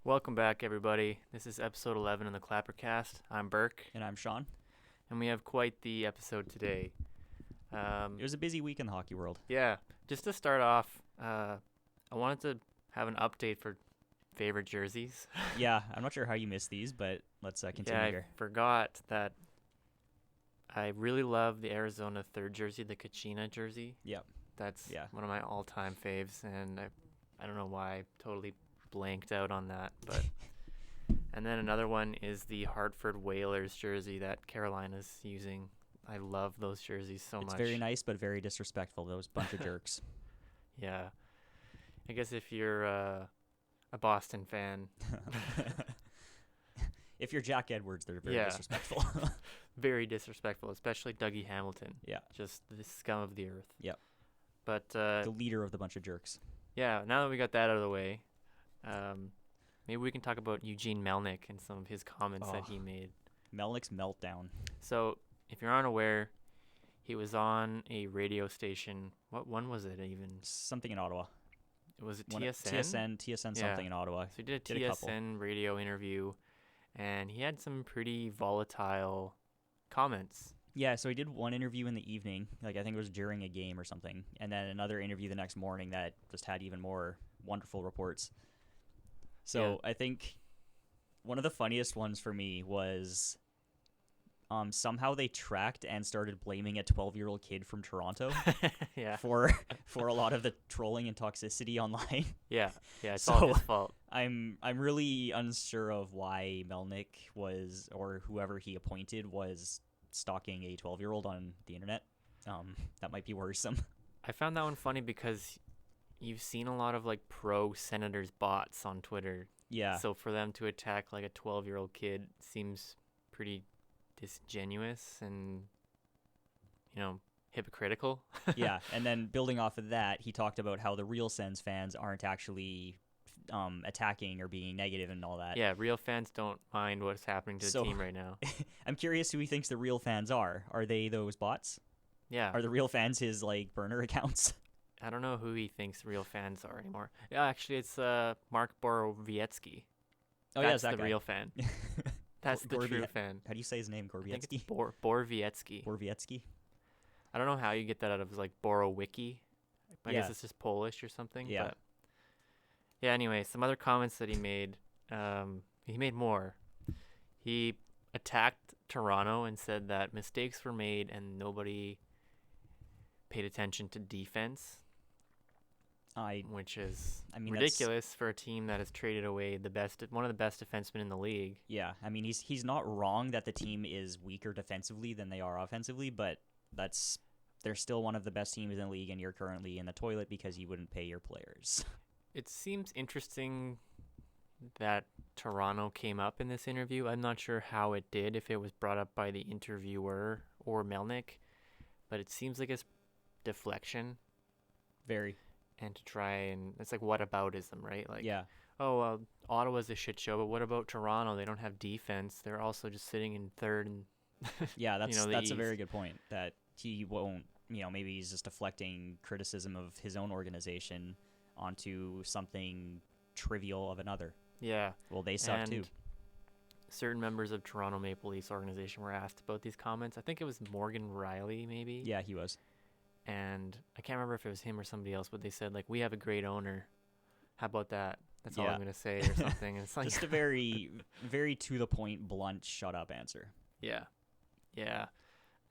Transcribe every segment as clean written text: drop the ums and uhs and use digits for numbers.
Welcome back, everybody. This is episode 11 of the Clappercast. I'm Burke, And I'm Sean. and we have quite the episode today. It was a busy week in the hockey world. Yeah, just to start off, I wanted to have an update for favorite jerseys. Yeah, I'm not sure how you missed these, but let's continue Yeah, I here. forgot that I really love the Arizona third jersey, the Kachina jersey. Yep. That's Yeah. one of my all-time faves, and I don't know why I totally blanked out on that, but... And then another one is the Hartford Whalers jersey that Carolina's using. I love those jerseys so It's much. very nice, but very disrespectful. Those bunch of jerks. Yeah. I guess if you're a Boston fan, If you're Jack Edwards, they're very Yeah. disrespectful. very disrespectful, especially Dougie Hamilton. Yeah. Just the scum of the earth. Yep. But, The leader of the bunch of jerks. yeah, now that we got that out of the way, maybe we can talk about Eugene Melnyk and some of his comments that Oh. he made. Melnyk's meltdown. So, if you're unaware, he was on a radio station. What one was it even? Something in Ottawa. Was it One- TSN? TSN Yeah. something in Ottawa. So he did a Did a couple. TSN radio interview, and he had some pretty volatile comments. Yeah, so he did one interview in the evening, like I think it was during a game or something, and then another interview the next morning that just had even more wonderful reports. So I think one of the funniest ones for me was somehow they tracked and started blaming a 12-year-old kid from Toronto Yeah, for a lot of the trolling and toxicity online. yeah, it's So- all his fault. I'm really unsure of why Melnyk was, or whoever he appointed was, stalking a 12-year-old on the internet. That might be worrisome. I found that one funny because you've seen a lot of like pro Senators bots on Twitter. Yeah. So for them to attack like a 12-year-old kid seems pretty disingenuous and, hypocritical. Yeah, and then building off of that, he talked about how the real Sens fans aren't actually attacking or being negative and all that. Yeah, real fans don't mind what's happening to the So- team right now. I'm curious who he thinks the real fans are. Are they those bots? Yeah. Are the real fans his burner accounts? I don't know who he thinks real fans are anymore. Yeah, actually, it's Mark Borowiecki. Oh That's yeah, it's that the guy. real fan. That's the true Borowie- fan. How do you say his name? I think Gorbietsky? it's Borowiecki. Borowiecki? I don't know how you get that out of like Borowicki. I guess Yeah. it's just Polish or something. Yeah. But yeah. Anyway, some other comments that he made. He made more. He attacked Toronto and said that mistakes were made and nobody paid attention to defense, which is I mean, ridiculous for a team that has traded away one of the best defensemen in the league. Yeah, I mean he's not wrong that the team is weaker defensively than they are offensively, but they're still one of the best teams in the league, and you're currently in the toilet because you wouldn't pay your players. It seems interesting that Toronto came up in this interview. I'm not sure how it did, if it was brought up by the interviewer or Melnyk, but it seems like it's deflection Very. and to try and it's like whataboutism, right? Like, Yeah. oh, well, Ottawa's a shit show, but what about Toronto? They don't have defense. They're also just sitting in third and Yeah, that's the that's a very East. good point. That he won't, maybe he's just deflecting criticism of his own organization onto something trivial of another. Yeah. Well, they suck And too. certain members of Toronto Maple Leafs organization were asked about these comments. I think it was Morgan Riley, maybe. Yeah, he was. And I can't remember if it was him or somebody else, but they said, like, we have a great owner. How about that? That's all Yeah. I'm going to say or something. And it's like, Just a very, very to the point, blunt, shut up answer. yeah. Yeah.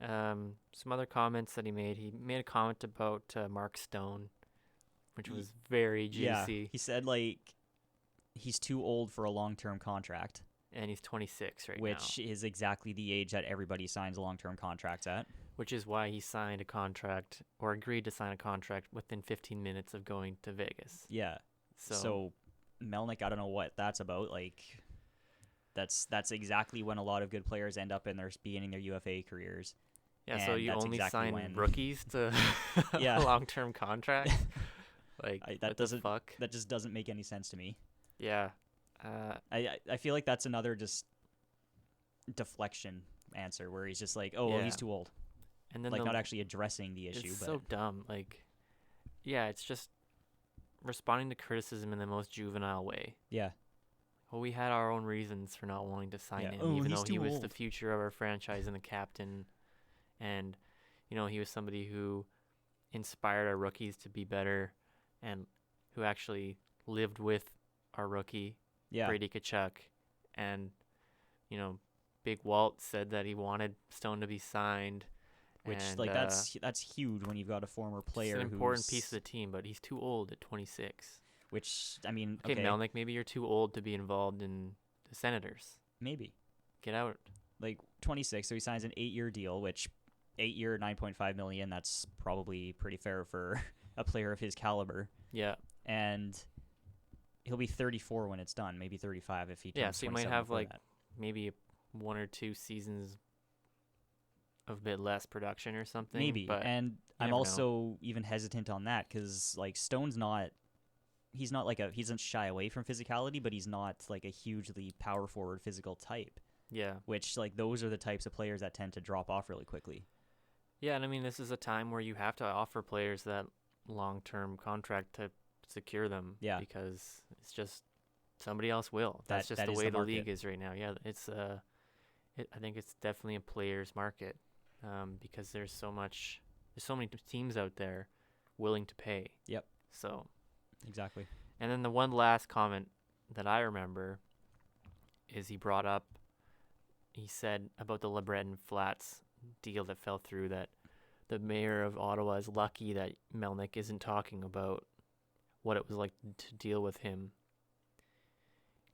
Some other comments that he made a comment about Mark Stone, which was very Yeah, juicy. he said he's too old for a long-term contract, And he's 26 right now. which is exactly the age that everybody signs long-term contracts at. Which is why he signed a contract or agreed to sign a contract within 15 minutes of going to Vegas. Yeah. So Melnyk, I don't know what that's about. That's exactly when a lot of good players end up in their beginning their UFA careers. yeah, so and you that's only exactly sign when- rookies to Yeah. long-term contracts? Like, That what doesn't- the fuck? That just doesn't make any sense to me. Yeah. I feel like that's another just deflection answer where he's just like, oh, well, Yeah. he's too old. And then Not actually addressing the issue. it's But so dumb. Like, yeah, it's just responding to criticism in the most juvenile way. yeah, well, we had our own reasons for not wanting to sign Yeah. him, Oh, even he's though he too was the old. future of our franchise and the captain. And, he was somebody who inspired our rookies to be better and who actually lived with our rookie, Yeah. Brady Tkachuk. And, Big Walt said that he wanted Stone to be signed. Which, And like, that's huge when you've got a former player it's an who's important piece of the team, but he's too old at 26. Which, I mean, Okay, okay, Melnyk, maybe you're too old to be involved in the Senators. maybe. Get out. Like, 26, so he signs an 8-year deal, which 8-year, $9.5 million, that's probably pretty fair for a player of his caliber. Yeah. And he'll be 34 when it's done, maybe 35 if he turns 27. Yeah, so you might have, before like, that. maybe 1 or 2 seasons of a bit less production or something. Maybe, but and I'm never know. also even hesitant on that because, like, Stone's not... He's not like he doesn't shy away from physicality, but he's not like a hugely power forward physical type, Yeah. which, like, those are the types of players that tend to drop off really quickly. Yeah, and I mean, this is a time where you have to offer players that long-term contract to secure them. Yeah. Because it's just somebody else will. That's just that the is way the the league market. is right now. Yeah, it's I think it's definitely a player's market, because there's so many teams out there willing to pay. Yep. So. Exactly. And then the one last comment that I remember is he said about the LeBreton Flats deal that fell through that the mayor of Ottawa is lucky that Melnyk isn't talking about what it was like to deal with him,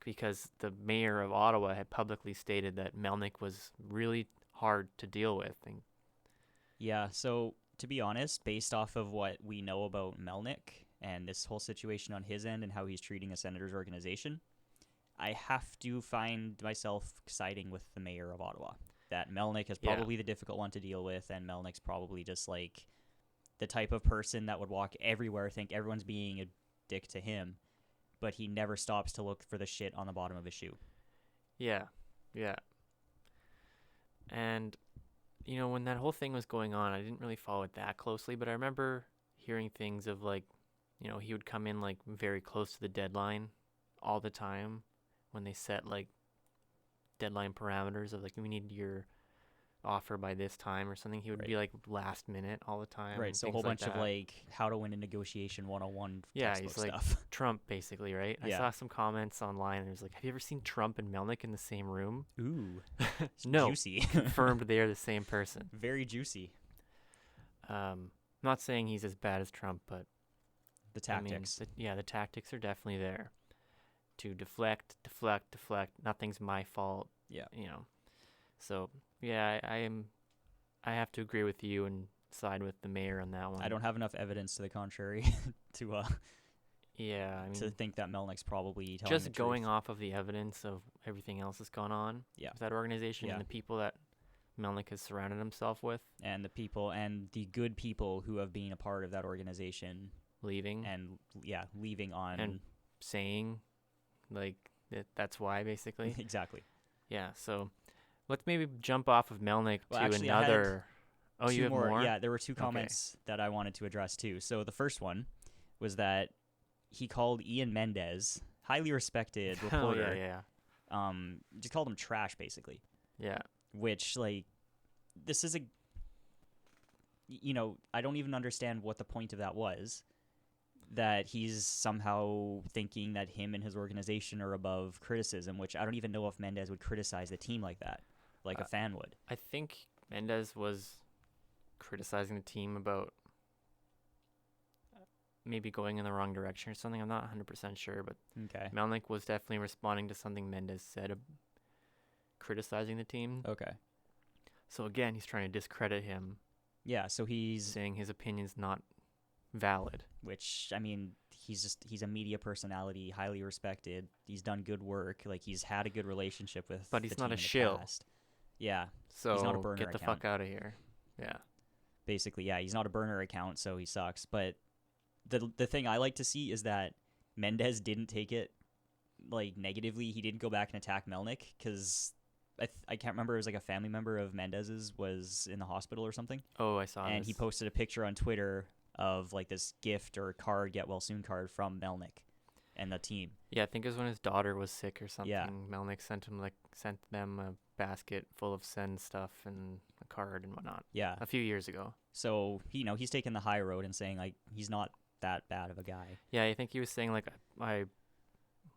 because the mayor of Ottawa had publicly stated that Melnyk was really hard to deal with. Yeah, so to be honest, based off of what we know about Melnyk and this whole situation on his end and how he's treating a Senators organization, I have to find myself siding with the mayor of Ottawa. That Melnyk is probably the difficult one to deal with, and Melnyk's probably just like the type of person that would walk everywhere, think everyone's being a dick to him, but he never stops to look for the shit on the bottom of his shoe. Yeah. And, when that whole thing was going on, I didn't really follow it that closely, but I remember hearing things of, like, he would come in, like, very close to the deadline all the time when they set, like, deadline parameters of, like, we need your offer by this time or something. He would be, like, last minute all the time. Right, so a whole bunch of, like, how to win a negotiation 101 textbook he's like stuff. Trump, basically, right? Yeah. I saw some comments online, and it was like, have you ever seen Trump and Melnyk in the same room? Ooh. No. Juicy. Confirmed they're the same person. Very juicy. Not saying he's as bad as Trump, but the tactics. I mean, the tactics are definitely there to deflect. Nothing's my fault. Yeah. So yeah, I have to agree with you and side with the mayor on that one. I don't have enough evidence to the contrary to Yeah, I mean, to think that Melnyk's probably telling just the going truth. off of the evidence of everything else that's gone on with that organization and the people that Melnyk has surrounded himself with, and the people and the good people who have been a part of that organization leaving on and saying like that's why, basically. Exactly. Yeah, so let's maybe jump off of Melnyk to actually, another. Oh, you have more? Yeah, there were two comments that I wanted to address too. So the first one was that he called Ian Mendez, highly respected reporter. Just called him trash, basically. Yeah. Which, like, this is I don't even understand what the point of that was. That he's somehow thinking that him and his organization are above criticism, which I don't even know if Mendez would criticize the team like that, like a fan would. I think Mendez was criticizing the team about maybe going in the wrong direction or something. I'm not 100% sure, but okay. Melnyk was definitely responding to something Mendez said, criticizing the team. Okay. So again, he's trying to discredit him. Yeah, so he's saying his opinion's not valid. Which, I mean, he's a media personality, highly respected. He's done good work. Like, he's had a good relationship with but he's the not team a in the shill. past. Yeah. So he's not a burner get the account. fuck out of here. Yeah. Basically, yeah, he's not a burner account, so he sucks. But the thing I like to see is that Mendez didn't take it, like, negatively. He didn't go back and attack Melnyk because I can't remember. It was like a family member of Mendez's was in the hospital or something. Oh, I saw And this. he posted a picture on Twitter of, like, this gift or card, get well soon card from Melnyk. and the team. Yeah, I think it was when his daughter was sick or something. Yeah. Melnyk sent them a basket full of Sen stuff and a card and whatnot Yeah. a few years ago. So he's taken the high road and saying like he's not that bad of a guy. Yeah, I think he was saying like I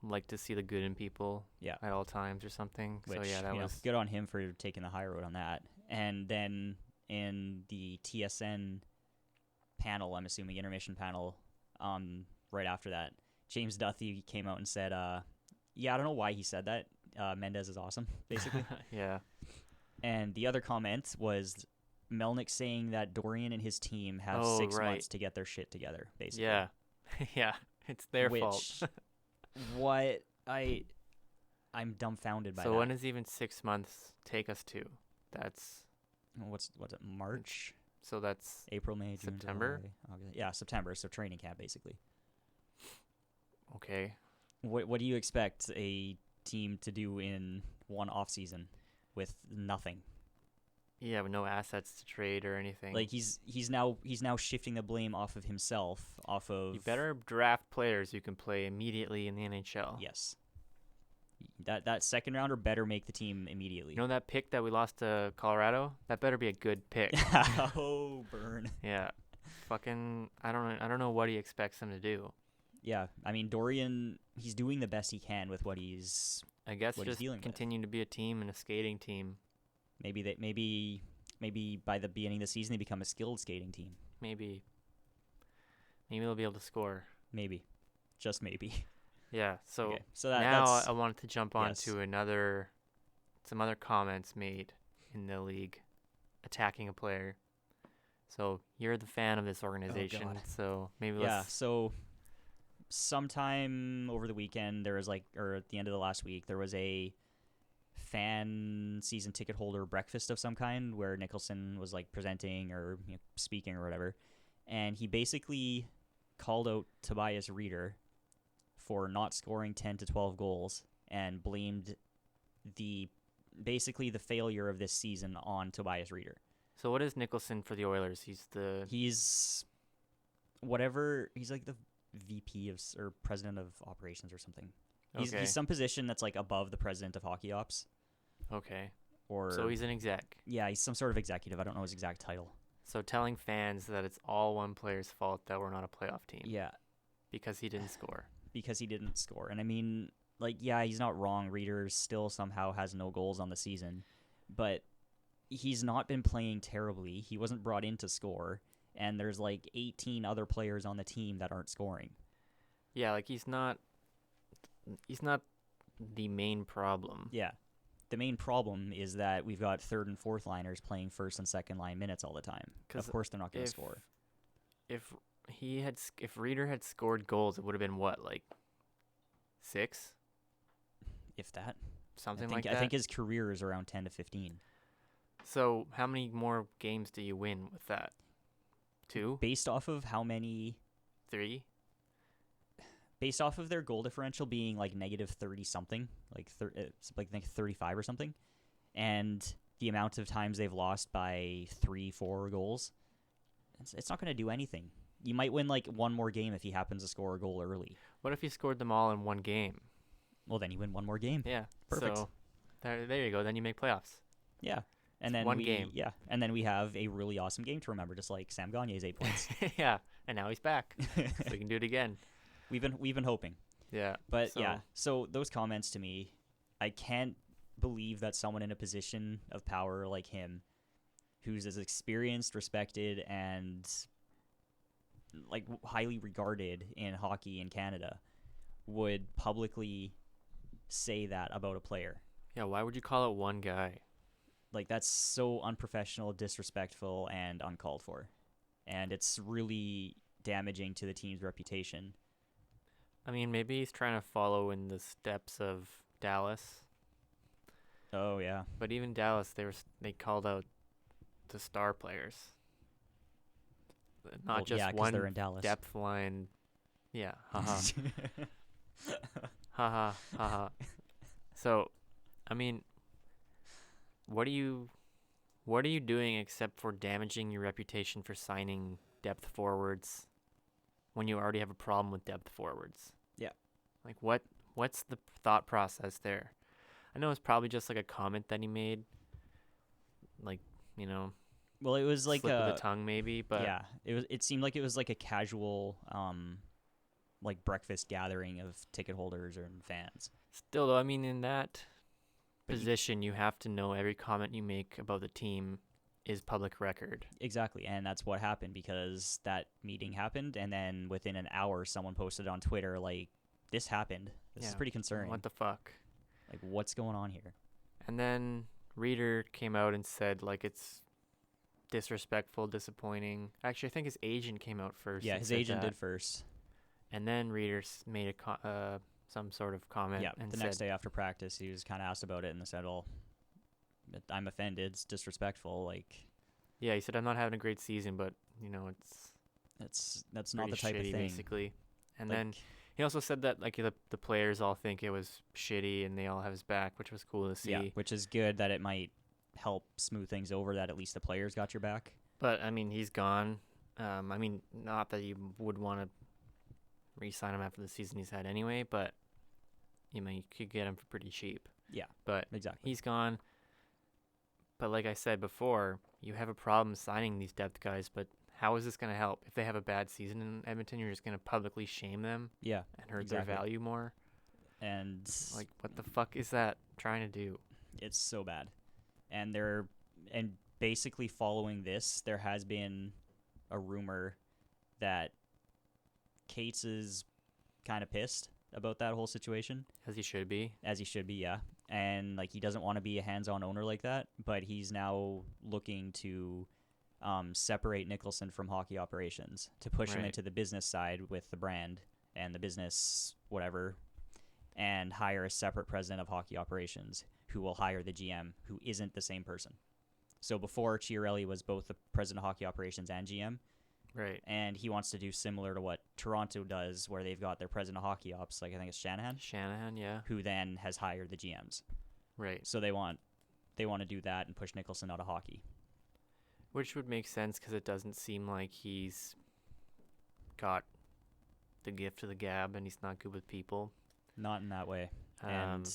like to see the good in people at all times or something. Which, so yeah, that was good on him for taking the high road on that. And then in the TSN panel, I'm assuming intermission panel, right after that, James Duthie came out and said, I don't know why he said that. Mendez is awesome, basically. yeah. And the other comment was Melnyk saying that Dorian and his team have 6 months to get their shit together, basically. Yeah. yeah. It's their fault. I'm dumbfounded by that. So when does even 6 months take us to? That's what's it, March? So that's April, May, June, September? July, August. Yeah, September, so training camp basically. Okay. What do you expect a team to do in one off season with nothing? Yeah, with no assets to trade or anything. Like he's now shifting the blame off of himself, off of. You better draft players who can play immediately in the NHL. Yes. That second rounder better make the team immediately. You know that pick that we lost to Colorado? That better be a good pick. Oh, burn. Yeah. Fucking I don't know what he expects them to do. Yeah, I mean Dorian, he's doing the best he can with what he's. I guess just dealing continue to be a team and a skating team. Maybe by the beginning of the season they become a skilled skating team. Maybe they'll be able to score. Maybe, just maybe. Yeah. So, okay. So now I wanted to jump on to some other comments made in the league attacking a player. So you're the fan of this organization. Oh, God. So maybe let's. So sometime over the weekend or at the end of the last week there was a fan season ticket holder breakfast of some kind where Nicholson was like presenting or speaking or whatever, and he basically called out Tobias Rieder for not scoring 10 to 12 goals and blamed basically the failure of this season on Tobias Rieder. So what is Nicholson for the Oilers? He's like the VP or president of operations or something. He's some position that's like above the president of hockey ops. Okay. So he's an exec. Yeah, he's some sort of executive. I don't know his exact title. So telling fans that it's all one player's fault that we're not a playoff team. Yeah. Because he didn't score. And I mean, he's not wrong. Rieder still somehow has no goals on the season, but he's not been playing terribly. He wasn't brought in to score, and there's 18 other players on the team that aren't scoring. Yeah, he's not the main problem. Yeah. The main problem is that we've got third and fourth liners playing first and second line minutes all the time. Of course they're not going to score. If Rieder had scored goals, it would have been what, 6? If that. Something like that. I think his career is around 10 to 15. So how many more games do you win with that? 2? Based off of how many? 3? Based off of their goal differential being negative 30 something, it's 35 or something, and the amount of times they've lost by 3-4 goals, it's not going to do anything. You might win one more game if he happens to score a goal early. What if he scored them all in one game? Well, then you win one more game. Yeah, perfect. So there you go. Then you make playoffs. Yeah, and then one game. Yeah, and then we have a really awesome game to remember, just like Sam Gagne's 8 points. Yeah, and now he's back, so we can do it again. We've been hoping. Yeah. But so those comments to me, I can't believe that someone in a position of power like him, who's as experienced, respected, and highly regarded in hockey in Canada, would publicly say that about a player. Yeah, why would you call it one guy? That's so unprofessional, disrespectful, and uncalled for. And it's really damaging to the team's reputation. I mean, maybe he's trying to follow in the steps of Dallas. Oh yeah. But even Dallas, they called out the star players, not just one they're in Dallas. Depth line. Yeah, haha, haha, haha. So, I mean, what are you doing except for damaging your reputation for signing depth forwards when you already have a problem with depth forwards? Yeah. Like, what's the thought process there? I know it's probably just like a comment that he made, like, Well, it was like slip of the tongue maybe, but yeah, it seemed like it was like a casual like breakfast gathering of ticket holders and fans. still though, I mean, in that But position, you have to know every comment you make about the team is public record. exactly, and that's what happened because that meeting happened, and then within an hour, someone posted on Twitter like, "This happened. This is pretty concerning. What the fuck? Like, what's going on here?" And then Reader came out and said like it's disrespectful, disappointing. Actually, I think his agent came out first. Yeah, and his said agent that. did first. And then Reader made some sort of comment. Yeah, and the next day after practice, he was kind of asked about it and said, "Well, I'm offended. It's disrespectful. Like, yeah, he said I'm not having a great season, but that's not the type of shitty, thing." basically. And Like, then he also said that like the players all think it was shitty and they all have his back, which was cool to see. yeah, which is good that it might help smooth things over. That at least the players got your back. But I mean, he's gone. I mean, not that you would want to re-sign him after the season he's had anyway, but you could get him for pretty cheap. Yeah, But exactly. he's gone. But like I said before, you have a problem signing these depth guys, but how is this going to help? If they have a bad season in Edmonton, you're just going to publicly shame them Yeah, and hurt exactly. their value more? And Like, what the fuck is that trying to do? it's so bad. And basically following this, there has been a rumor that Cates is kind of pissed about that whole situation, As he should be. as he should be, yeah. And like he doesn't want to be a hands-on owner like that, but he's now looking to separate Nicholson from hockey operations to push him Right. into the business side with the brand and the business whatever, and hire a separate president of hockey operations who will hire the GM who isn't the same person. So before, Chiarelli was both the president of hockey operations and GM, Right. and he wants to do similar to what Toronto does, where they've got their president of hockey ops, like I think it's Shanahan, yeah. who then has hired the GMs. Right. So they want to do that and push Nicholson out of hockey. Which would make sense because it doesn't seem like he's got the gift of the gab and he's not good with people. Not in that way. Um, And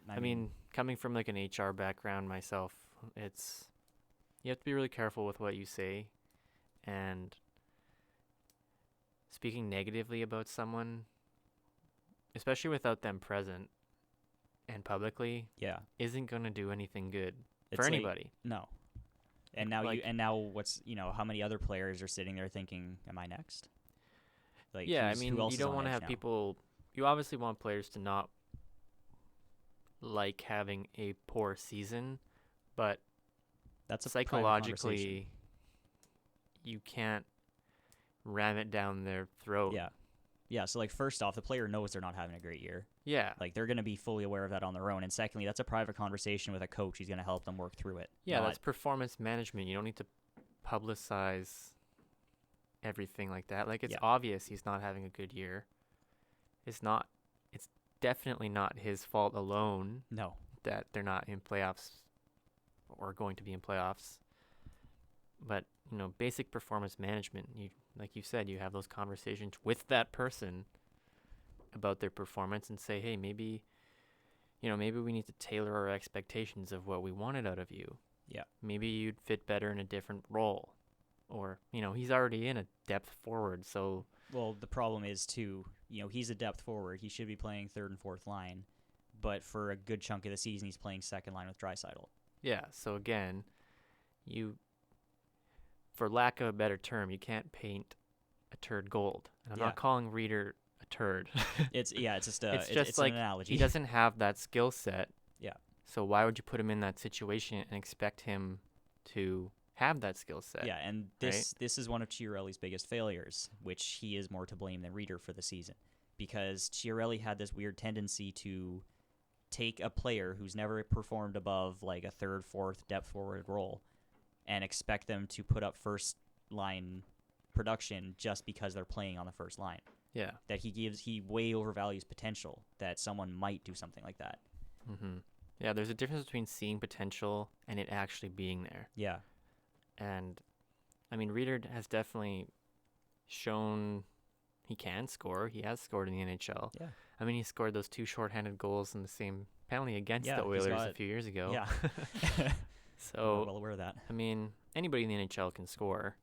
I mean, coming from like an HR background myself, you have to be really careful with what you say, and speaking negatively about someone, especially without them present and publicly, yeah, isn't going to do anything good it's for like- anybody. no. And now Like- what's how many other players are sitting there thinking, "Am I next?" Like Yeah, I who mean, else you is don't on want to edge have now? people. You obviously want players to not like having a poor season, but That's a private conversation. psychologically, you can't ram it down their throat. Yeah. So like first off, the player knows they're not having a great year. Yeah. Like they're going to be fully aware of that on their own. And secondly, that's a private conversation with a coach who's going to help them work through it. Yeah, Not- that's performance management. You don't need to publicize everything like that. Like, it's Yeah. obvious he's not having a good year. It's definitely not his fault alone no. that they're not in playoffs or going to be in playoffs. But, basic performance management, like you said, you have those conversations with that person about their performance and say, hey, maybe we need to tailor our expectations of what we wanted out of you. Yeah. Maybe you'd fit better in a different role. Or, he's already in a depth forward, so Well, the problem is too, he's a depth forward. He should be playing third and fourth line, but for a good chunk of the season, he's playing second line with Draisaitl. yeah. So again, for lack of a better term, you can't paint a turd gold. And I'm Yeah. not calling Reader a turd. It's just It's just it's like an analogy. he doesn't have that skill set. Yeah. So why would you put him in that situation and expect him to have that skill set? Yeah, and this is one of Chiarelli's biggest failures, which he is more to blame than Reader for the season, because Chiarelli had this weird tendency to take a player who's never performed above like a third, fourth depth forward role and expect them to put up first line production just because they're playing on the first line. Yeah. That he way overvalues potential that someone might do something like that. Mm-hmm. Yeah, there's a difference between seeing potential and it actually being there. Yeah. And, I mean, Reader has definitely shown he can score. He has scored in the NHL. Yeah. I mean, he scored those 2 shorthanded goals in the same penalty against Yeah, the he's Oilers a got- few years ago. Yeah. So, We're well aware of that. I mean, anybody in the NHL can score.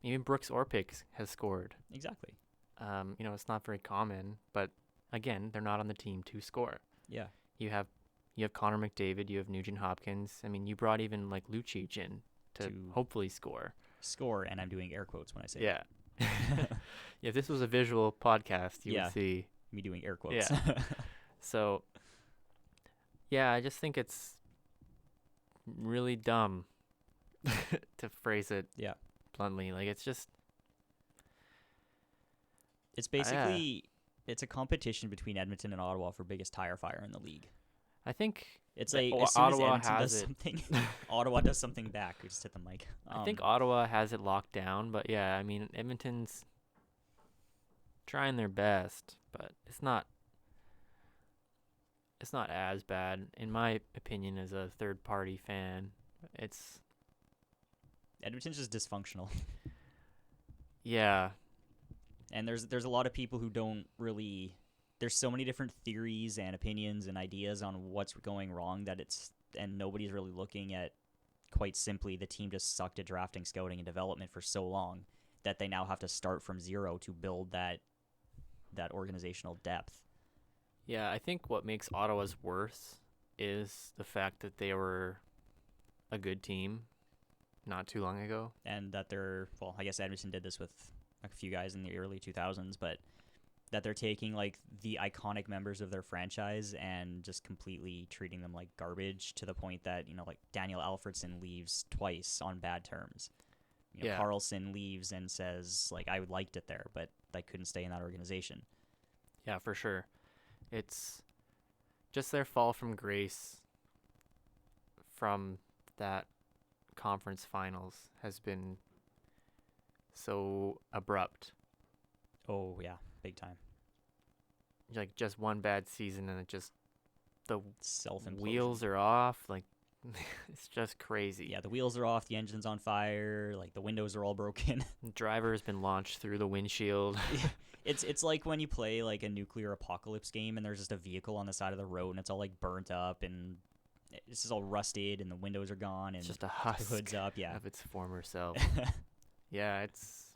Even Brooks Orpik has scored. Exactly. It's not very common, but again, they're not on the team to score. Yeah. You have Connor McDavid, you have Nugent Hopkins. I mean, you brought even like Lucic in to hopefully score. Score, and I'm doing air quotes when I say Yeah. If this was a visual podcast, you would see me doing air quotes. Yeah. So, yeah, I just think it's really dumb to phrase it bluntly. Like, it's just... It's basically... It's a competition between Edmonton and Ottawa for biggest tire fire in the league. I think it's like as soon as Edmonton does something, Ottawa does something back. We just hit the mic. I think Ottawa has it locked down, but yeah, I mean, Edmonton's trying their best, but it's not as bad, in my opinion, as a third-party fan. Edmonton's just dysfunctional. Yeah. And there's a lot of people who don't really... There's so many different theories and opinions and ideas on what's going wrong and nobody's really looking at, quite simply, the team just sucked at drafting, scouting, and development for so long that they now have to start from zero to build that organizational depth. Yeah, I think what makes Ottawa's worse is the fact that they were a good team not too long ago. And that I guess Edmonton did this with a few guys in the early 2000s, but that they're taking like the iconic members of their franchise and just completely treating them like garbage, to the point that, like Daniel Alfredson leaves twice on bad terms. Carlson leaves and says, like, I liked it there, but I couldn't stay in that organization. Yeah, for sure. It's just their fall from grace from that conference finals has been so abrupt. Oh, yeah, big time. Like, just one bad season and the wheels are off. Like, it's just crazy. Yeah, the wheels are off, the engine's on fire, like the windows are all broken. The driver has been launched through the windshield. It's like when you play like a nuclear apocalypse game and there's just a vehicle on the side of the road and it's all like burnt up and it's just all rusted and the windows are gone and it's just a husk the hood's up, of its former self. Yeah, it's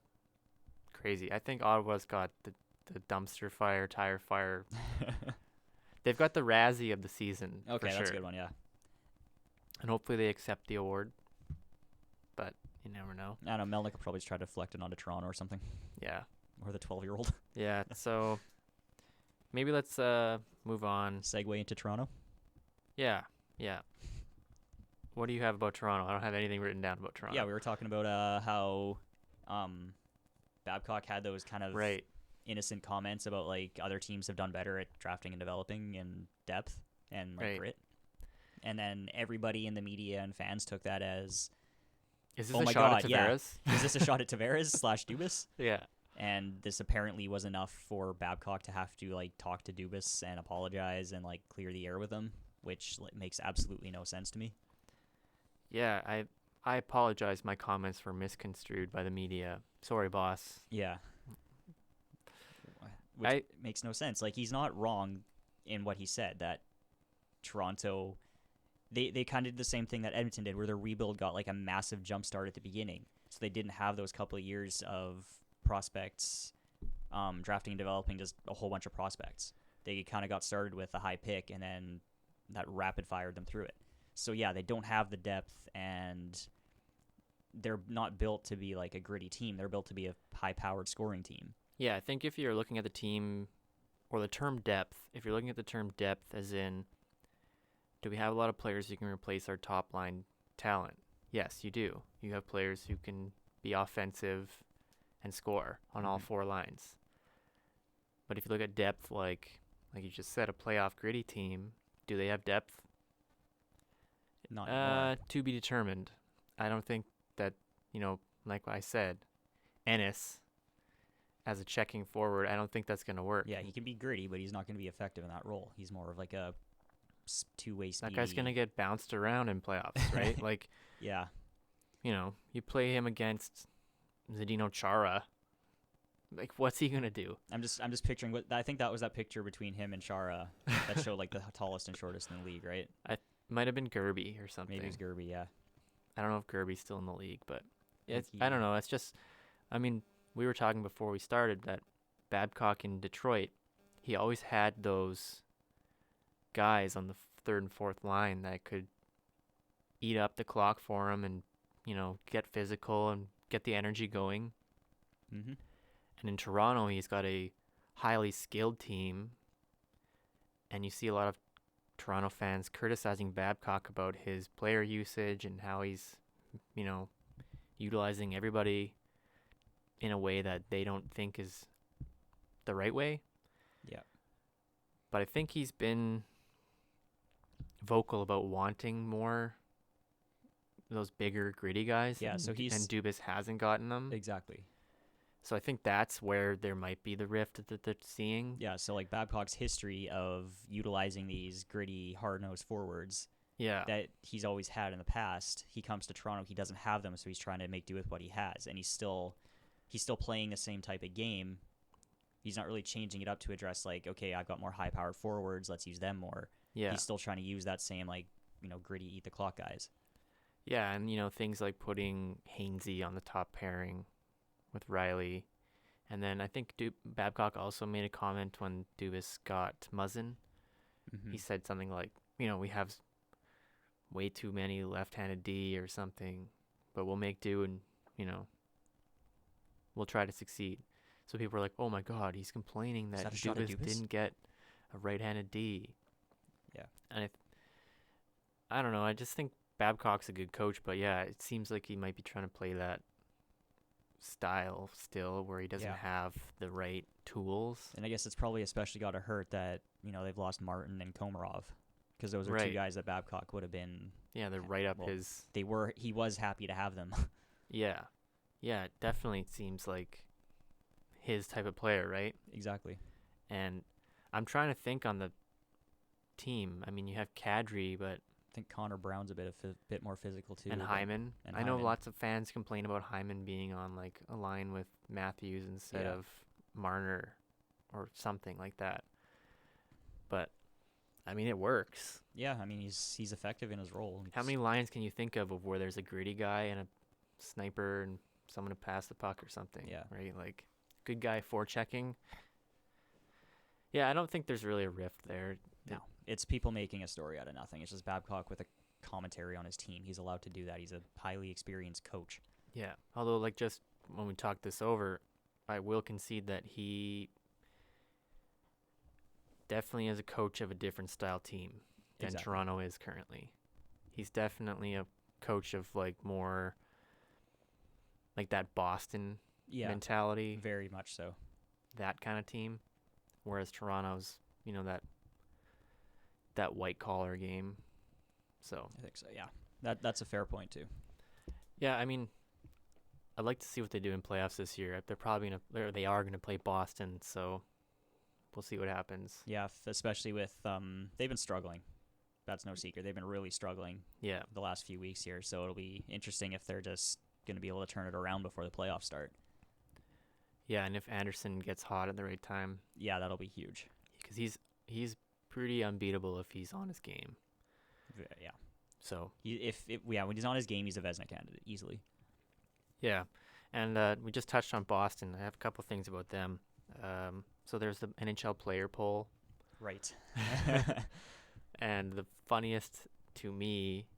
crazy. I think Ottawa's got the dumpster fire, tire fire. They've got the Razzie of the season. Okay, for that's sure. a good one, yeah. And hopefully they accept the award. But you never know. I don't know, Melnyk will probably just try to deflect it onto Toronto or something. Yeah. Or the 12-year-old. Yeah, so maybe let's move on. Segue into Toronto? Yeah. What do you have about Toronto? I don't have anything written down about Toronto. Yeah, we were talking about how Babcock had those kind of innocent comments about like other teams have done better at drafting and developing and depth and like grit. And then everybody in the media and fans took that as, is this a shot at Tavares? Yeah. Is this a shot at Tavares / Dubas? Yeah. And this apparently was enough for Babcock to have to like talk to Dubas and apologize and like clear the air with him, which makes absolutely no sense to me. Yeah, I apologize. My comments were misconstrued by the media. Sorry, boss. Yeah. Which makes no sense. Like, he's not wrong in what he said, that Toronto, they kind of did the same thing that Edmonton did, where their rebuild got like a massive jump start at the beginning. So they didn't have those couple of years of prospects, drafting and developing just a whole bunch of prospects. They kind of got started with a high pick, and then that rapid fired them through it. So yeah, they don't have the depth, and they're not built to be like a gritty team. They're built to be a high-powered scoring team. Yeah, I think if you're looking at the team, or the term depth, if you're looking at the term depth as in, do we have a lot of players who can replace our top line talent? Yes, you do. You have players who can be offensive and score on all four lines. But if you look at depth, like you just said, a playoff gritty team, do they have depth? Not anymore. To be determined. I don't think that, like I said, Ennis as a checking forward, I don't think that's going to work. Yeah, he can be gritty, but he's not going to be effective in that role. He's more of like a two-way speedy. That guy's going to get bounced around in playoffs, right? Like, yeah. You play him against Zdeno Chara, Like, what's he gonna do? I'm just picturing what I think that was that picture between him and Chara that showed like the tallest and shortest in the league, right? Might have been Gerby or something. Maybe it was Gerby, yeah. I don't know if Gerby's still in the league, but think I don't know. It's just, I mean, we were talking before we started that Babcock in Detroit, he always had those guys on the third and fourth line that could eat up the clock for him and, get physical and get the energy going. Mm-hmm. And in Toronto, he's got a highly skilled team, and you see a lot of Toronto fans criticizing Babcock about his player usage and how he's, utilizing everybody in a way that they don't think is the right way. Yeah. But I think he's been vocal about wanting more those bigger, gritty guys. Yeah, so and he's... Dubas hasn't gotten them. Exactly. So I think that's where there might be the rift that they're seeing. Yeah, so like Babcock's history of utilizing these gritty, hard-nosed forwards that he's always had in the past, he comes to Toronto, he doesn't have them, so he's trying to make do with what he has, and he's still playing the same type of game. He's not really changing it up to address like, okay, I've got more high-powered forwards, let's use them more. Yeah. He's still trying to use that same like, gritty, eat the clock guys. Yeah, and things like putting Hainsey on the top pairing with Riley. And then I think Babcock also made a comment when Dubas got Muzzin. Mm-hmm. He said something like, we have way too many left-handed D or something, but we'll make do and, we'll try to succeed. So people were like, oh my God, he's complaining that Dubas didn't get a right-handed D. Yeah. And I don't know, I just think Babcock's a good coach, but yeah, it seems like he might be trying to play that style still where he doesn't have the right tools. And I guess it's probably especially got to hurt that, they've lost Martin and Komarov, because those are two guys that Babcock would have been... Yeah, they're right up his... He was happy to have them. Yeah. Yeah, it definitely seems like his type of player, right? Exactly. And I'm trying to think on the team. I mean, you have Kadri, but... I think Connor Brown's a bit more physical too. And Hyman. I know lots of fans complain about Hyman being on like a line with Matthews instead of Marner or something like that. But I mean, it works. Yeah, I mean he's effective in his role. How many lines can you think of where there's a gritty guy and a sniper and someone to pass the puck or something? Yeah. Right? Like good guy forechecking. Yeah, I don't think there's really a rift there. No. It's people making a story out of nothing. It's just Babcock with a commentary on his team. He's allowed to do that. He's a highly experienced coach. Yeah. Although, like, just when we talk this over, I will concede that he definitely is a coach of a different style team than Toronto is currently. He's definitely a coach of, like, more like that Boston mentality. Very much so. That kind of team. Whereas Toronto's, that white collar game. So I think so, yeah. That's a fair point too. Yeah, I mean, I'd like to see what they do in playoffs this year. They are gonna play Boston, so we'll see what happens. Yeah, especially with they've been struggling. That's no secret. They've been really struggling. Yeah. The last few weeks here, so it'll be interesting if they're just gonna be able to turn it around before the playoffs start. Yeah, and if Anderson gets hot at the right time. Yeah, that'll be huge. Because he's pretty unbeatable if he's on his game. Yeah. So when he's on his game, he's a Vezina candidate easily. Yeah, and we just touched on Boston. I have a couple things about them. So there's the NHL player poll. Right. And the funniest to me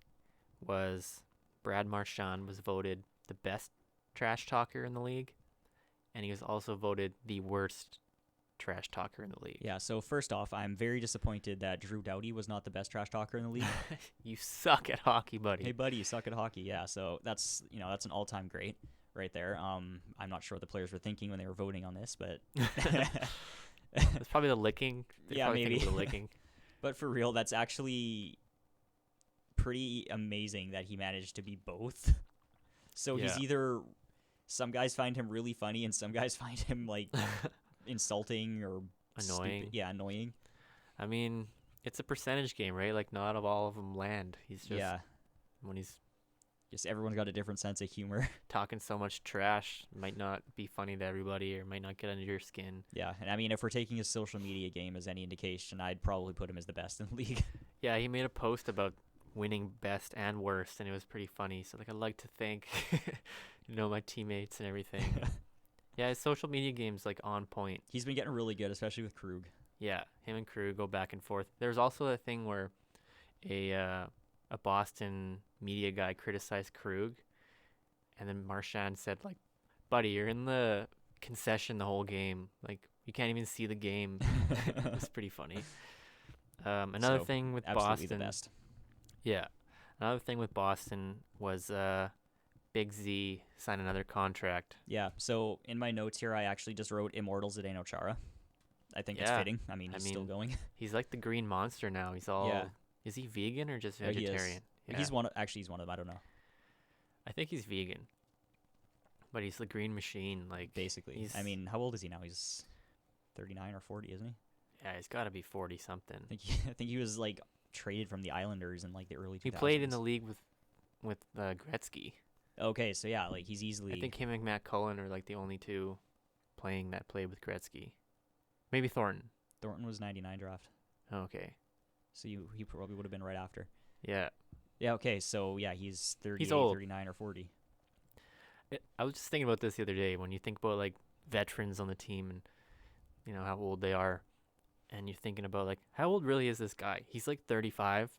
was Brad Marchand was voted the best trash talker in the league, and he was also voted the worst trash talker in the league. Yeah, so first off, I'm very disappointed that Drew Doughty was not the best trash talker in the league. You suck at hockey, buddy. Hey, buddy, you suck at hockey. Yeah, so that's an all-time great right there. I'm not sure what the players were thinking when they were voting on this, but it's probably the licking. Yeah, maybe the licking. But for real, that's actually pretty amazing that he managed to be both. So he's either some guys find him really funny and some guys find him like insulting or annoying. Stupid. Yeah, annoying. I mean, it's a percentage game, right? Like not all of them land. He's just when he's Just everyone's got a different sense of humor. Talking so much trash might not be funny to everybody or might not get under your skin. Yeah, and I mean, if we're taking his social media game as any indication, I'd probably put him as the best in the league. Yeah, he made a post about winning best and worst, and it was pretty funny. So like, I'd like to thank, my teammates and everything. Yeah, his social media game's like on point. He's been getting really good, especially with Krug. Yeah, him and Krug go back and forth. There's also a thing where a Boston media guy criticized Krug, and then Marchand said like, "Buddy, you're in the concession the whole game. Like, you can't even see the game." It was pretty funny. Another thing with absolutely Boston, the best. yeah, another thing with Boston was Big Z signed another contract. Yeah, so in my notes here, I actually just wrote Immortals Zdeno Chara. I think it's Yeah. fitting. I mean, he's still going. He's like the green monster now. He's all. Yeah. Is he vegan or just No, he is. vegetarian? Yeah. He's one of them. I don't know. I think he's vegan. But he's the green machine, like Basically. I mean, how old is he now? He's 39 or 40, isn't he? Yeah, he's got to be 40 something. I think he was like traded from the Islanders in like the early 2000s. He played in the league with Gretzky. Okay, so yeah, like he's easily. I think him and Matt Cullen are like the only two playing that played with Gretzky. Maybe Thornton. Thornton was 99 draft. Okay. So he probably would have been right after. Yeah. Yeah, okay, so yeah, he's 38, He's old. 39, or 40. I was just thinking about this the other day when you think about like veterans on the team and how old they are, and you're thinking about like how old really is this guy? He's like 35,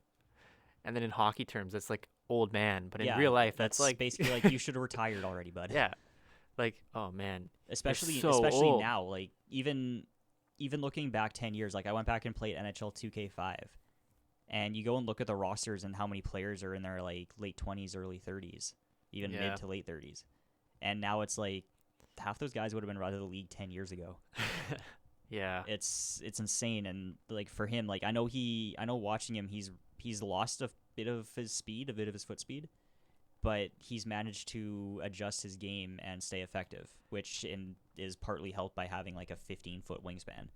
and then in hockey terms that's like old man, but in real life that's like basically like you should have retired already, bud. Yeah. Like, oh man, especially so old. now, like even looking back 10 years, like I went back and played NHL 2K5, and you go and look at the rosters and how many players are in their like late 20s, early 30s, even mid to late 30s. And now it's like half those guys would have been out of the league 10 years ago. Yeah. It's insane. And like for him, like I know watching him, he's lost a bit of his speed, a bit of his foot speed, but he's managed to adjust his game and stay effective, which is partly helped by having like a 15-foot wingspan.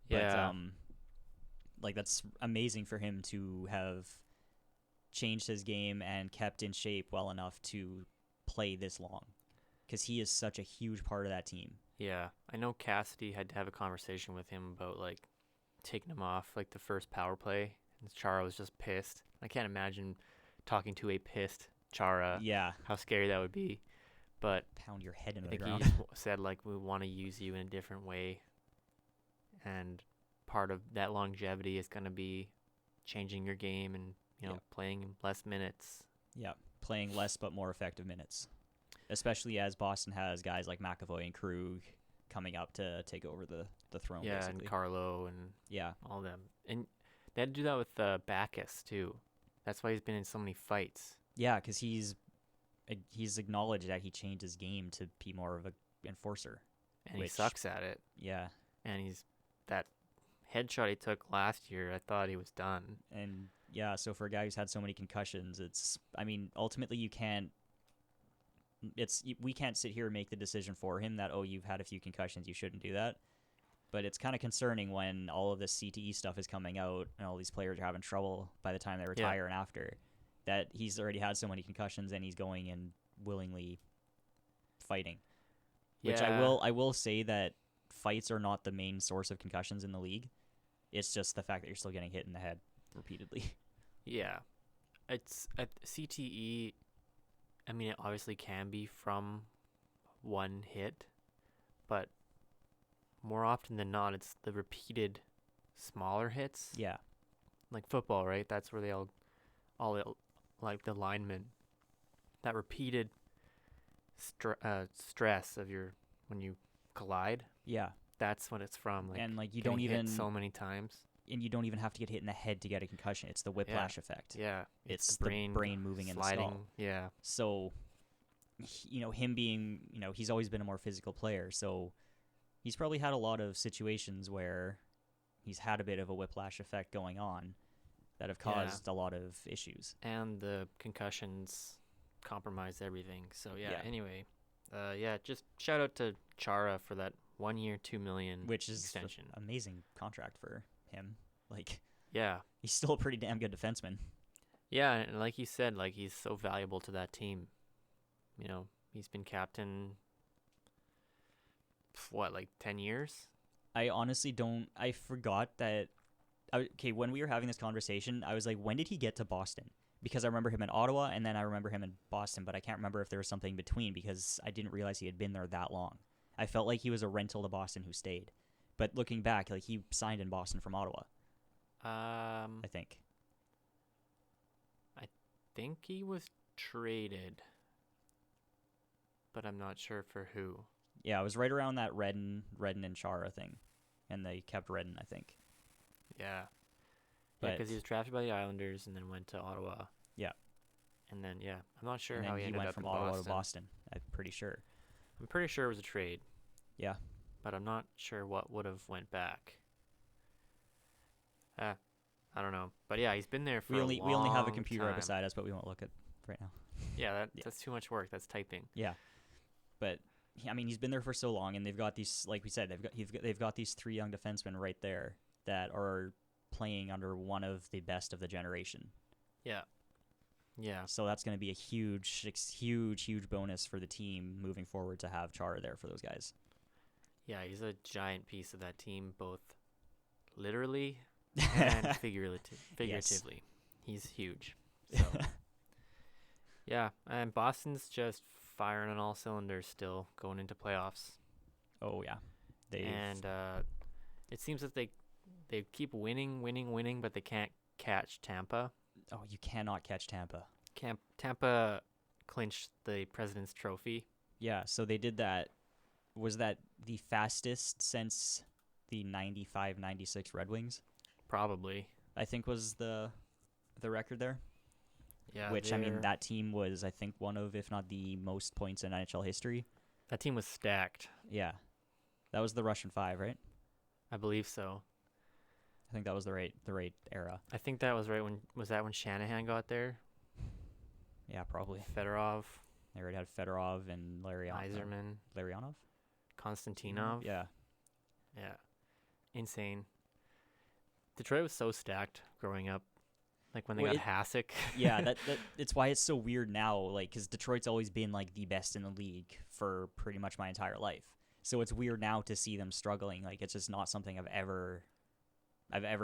Yeah. But like that's amazing for him to have changed his game and kept in shape well enough to play this long, because he is such a huge part of that team. Yeah, I know Cassidy had to have a conversation with him about like taking him off like the first power play, and Chara was just pissed. I can't imagine talking to a pissed Chara. Yeah, how scary that would be. But pound your head into I the think ground. he just said like, we want to use you in a different way, and part of that longevity is going to be changing your game and playing less minutes. Yeah, playing less but more effective minutes, especially as Boston has guys like McAvoy and Krug coming up to take over the throne. Yeah, basically. and Carlo and all them. And they had to do that with Bacchus too. That's why he's been in so many fights. Yeah, because he's acknowledged that he changed his game to be more of an enforcer. And he sucks at it. Yeah. And that headshot he took last year, I thought he was done. And yeah, so for a guy who's had so many concussions, ultimately we can't sit here and make the decision for him that, you've had a few concussions, you shouldn't do that. But it's kind of concerning when all of this CTE stuff is coming out and all these players are having trouble by the time they retire and after, that he's already had so many concussions and he's going and willingly fighting. Which I will say that fights are not the main source of concussions in the league. It's just the fact that you're still getting hit in the head repeatedly. Yeah. It's CTE. I mean, it obviously can be from one hit, but more often than not, it's the repeated smaller hits. Yeah. Like football, right? That's where they all like the linemen, that repeated stress of when you collide. Yeah. That's what it's from. Like, and like you don't even hit so many times. And you don't even have to get hit in the head to get a concussion. It's the whiplash effect. Yeah. It's the brain moving in the skull. Yeah. So, him being, he's always been a more physical player. So he's probably had a lot of situations where he's had a bit of a whiplash effect going on that have caused a lot of issues. And the concussions compromise everything. So anyway, just shout out to Chara for that 1 year, $2 million which is extension. Amazing contract for him. Like, yeah, he's still a pretty damn good defenseman. Yeah, and like you said, like he's so valuable to that team. You know, he's been captain what, like 10 years? I honestly don't. I forgot that. Okay, when we were having this conversation, I was like, when did he get to Boston? Because I remember him in Ottawa, and then I remember him in Boston, but I can't remember if there was something in between because I didn't realize he had been there that long. I felt like he was a rental to Boston who stayed. But looking back, like he signed in Boston from Ottawa, I think. I think he was traded, but I'm not sure for who. Yeah, it was right around that Redden and Chara thing, and they kept Redden, I think. Yeah. But Yeah, because he was drafted by the Islanders and then went to Ottawa. Yeah. And then, yeah, I'm not sure and how then he he ended went up from in Ottawa Boston. to Boston. I'm pretty sure. I'm pretty sure it was a trade. Yeah. But I'm not sure what would have went back. I don't know. But yeah, he's been there for we only have a computer time. beside us, but we won't look at right now. Yeah, that's too much work. That's typing. Yeah. But I mean, he's been there for so long, and they've got these, like we said, they've got these 3 young defensemen right there that are playing under one of the best of the generation. Yeah. Yeah. So that's going to be a huge bonus for the team moving forward to have Chara there for those guys. Yeah, he's a giant piece of that team, both literally and figuratively. Yes. He's huge. So yeah, and Boston's just firing on all cylinders still going into playoffs. Oh yeah. And it seems that they keep winning, but they can't catch Tampa. Oh, you cannot catch Tampa. Tampa clinched the President's Trophy. Yeah, so they did that. Was that the fastest since the 95-96 Red Wings? Probably. I think was the record there. Yeah. Which, I mean, that team was, I think, one of, if not the most points in NHL history. That team was stacked. Yeah. That was the Russian 5, right? I believe so. I think that was the right era. I think that was right when Shanahan got there? Yeah, probably. Fedorov. They already had Fedorov and Yzerman. Larionov? Konstantinov. Yeah. Yeah. Insane. Detroit was so stacked growing up. Like when they got Hasek. Yeah, that it's why it's so weird now, like, because Detroit's always been like the best in the league for pretty much my entire life. So it's weird now to see them struggling. Like, it's just not something I've ever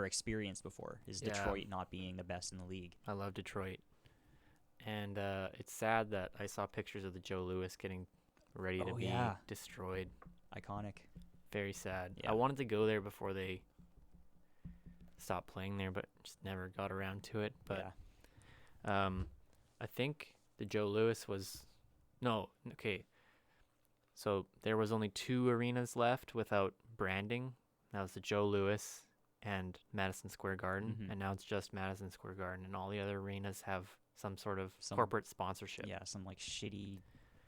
experienced before. Is Detroit not being the best in the league? I love Detroit, and it's sad that I saw pictures of the Joe Louis getting ready to be destroyed. Iconic. Very sad. Yeah. I wanted to go there before they stopped playing there, but just never got around to it. But I think the Joe Louis was so there was only 2 arenas left without branding. That was the Joe Louis and Madison Square Garden, and now it's just Madison Square Garden, and all the other arenas have some sort of corporate sponsorship. Yeah, some like shitty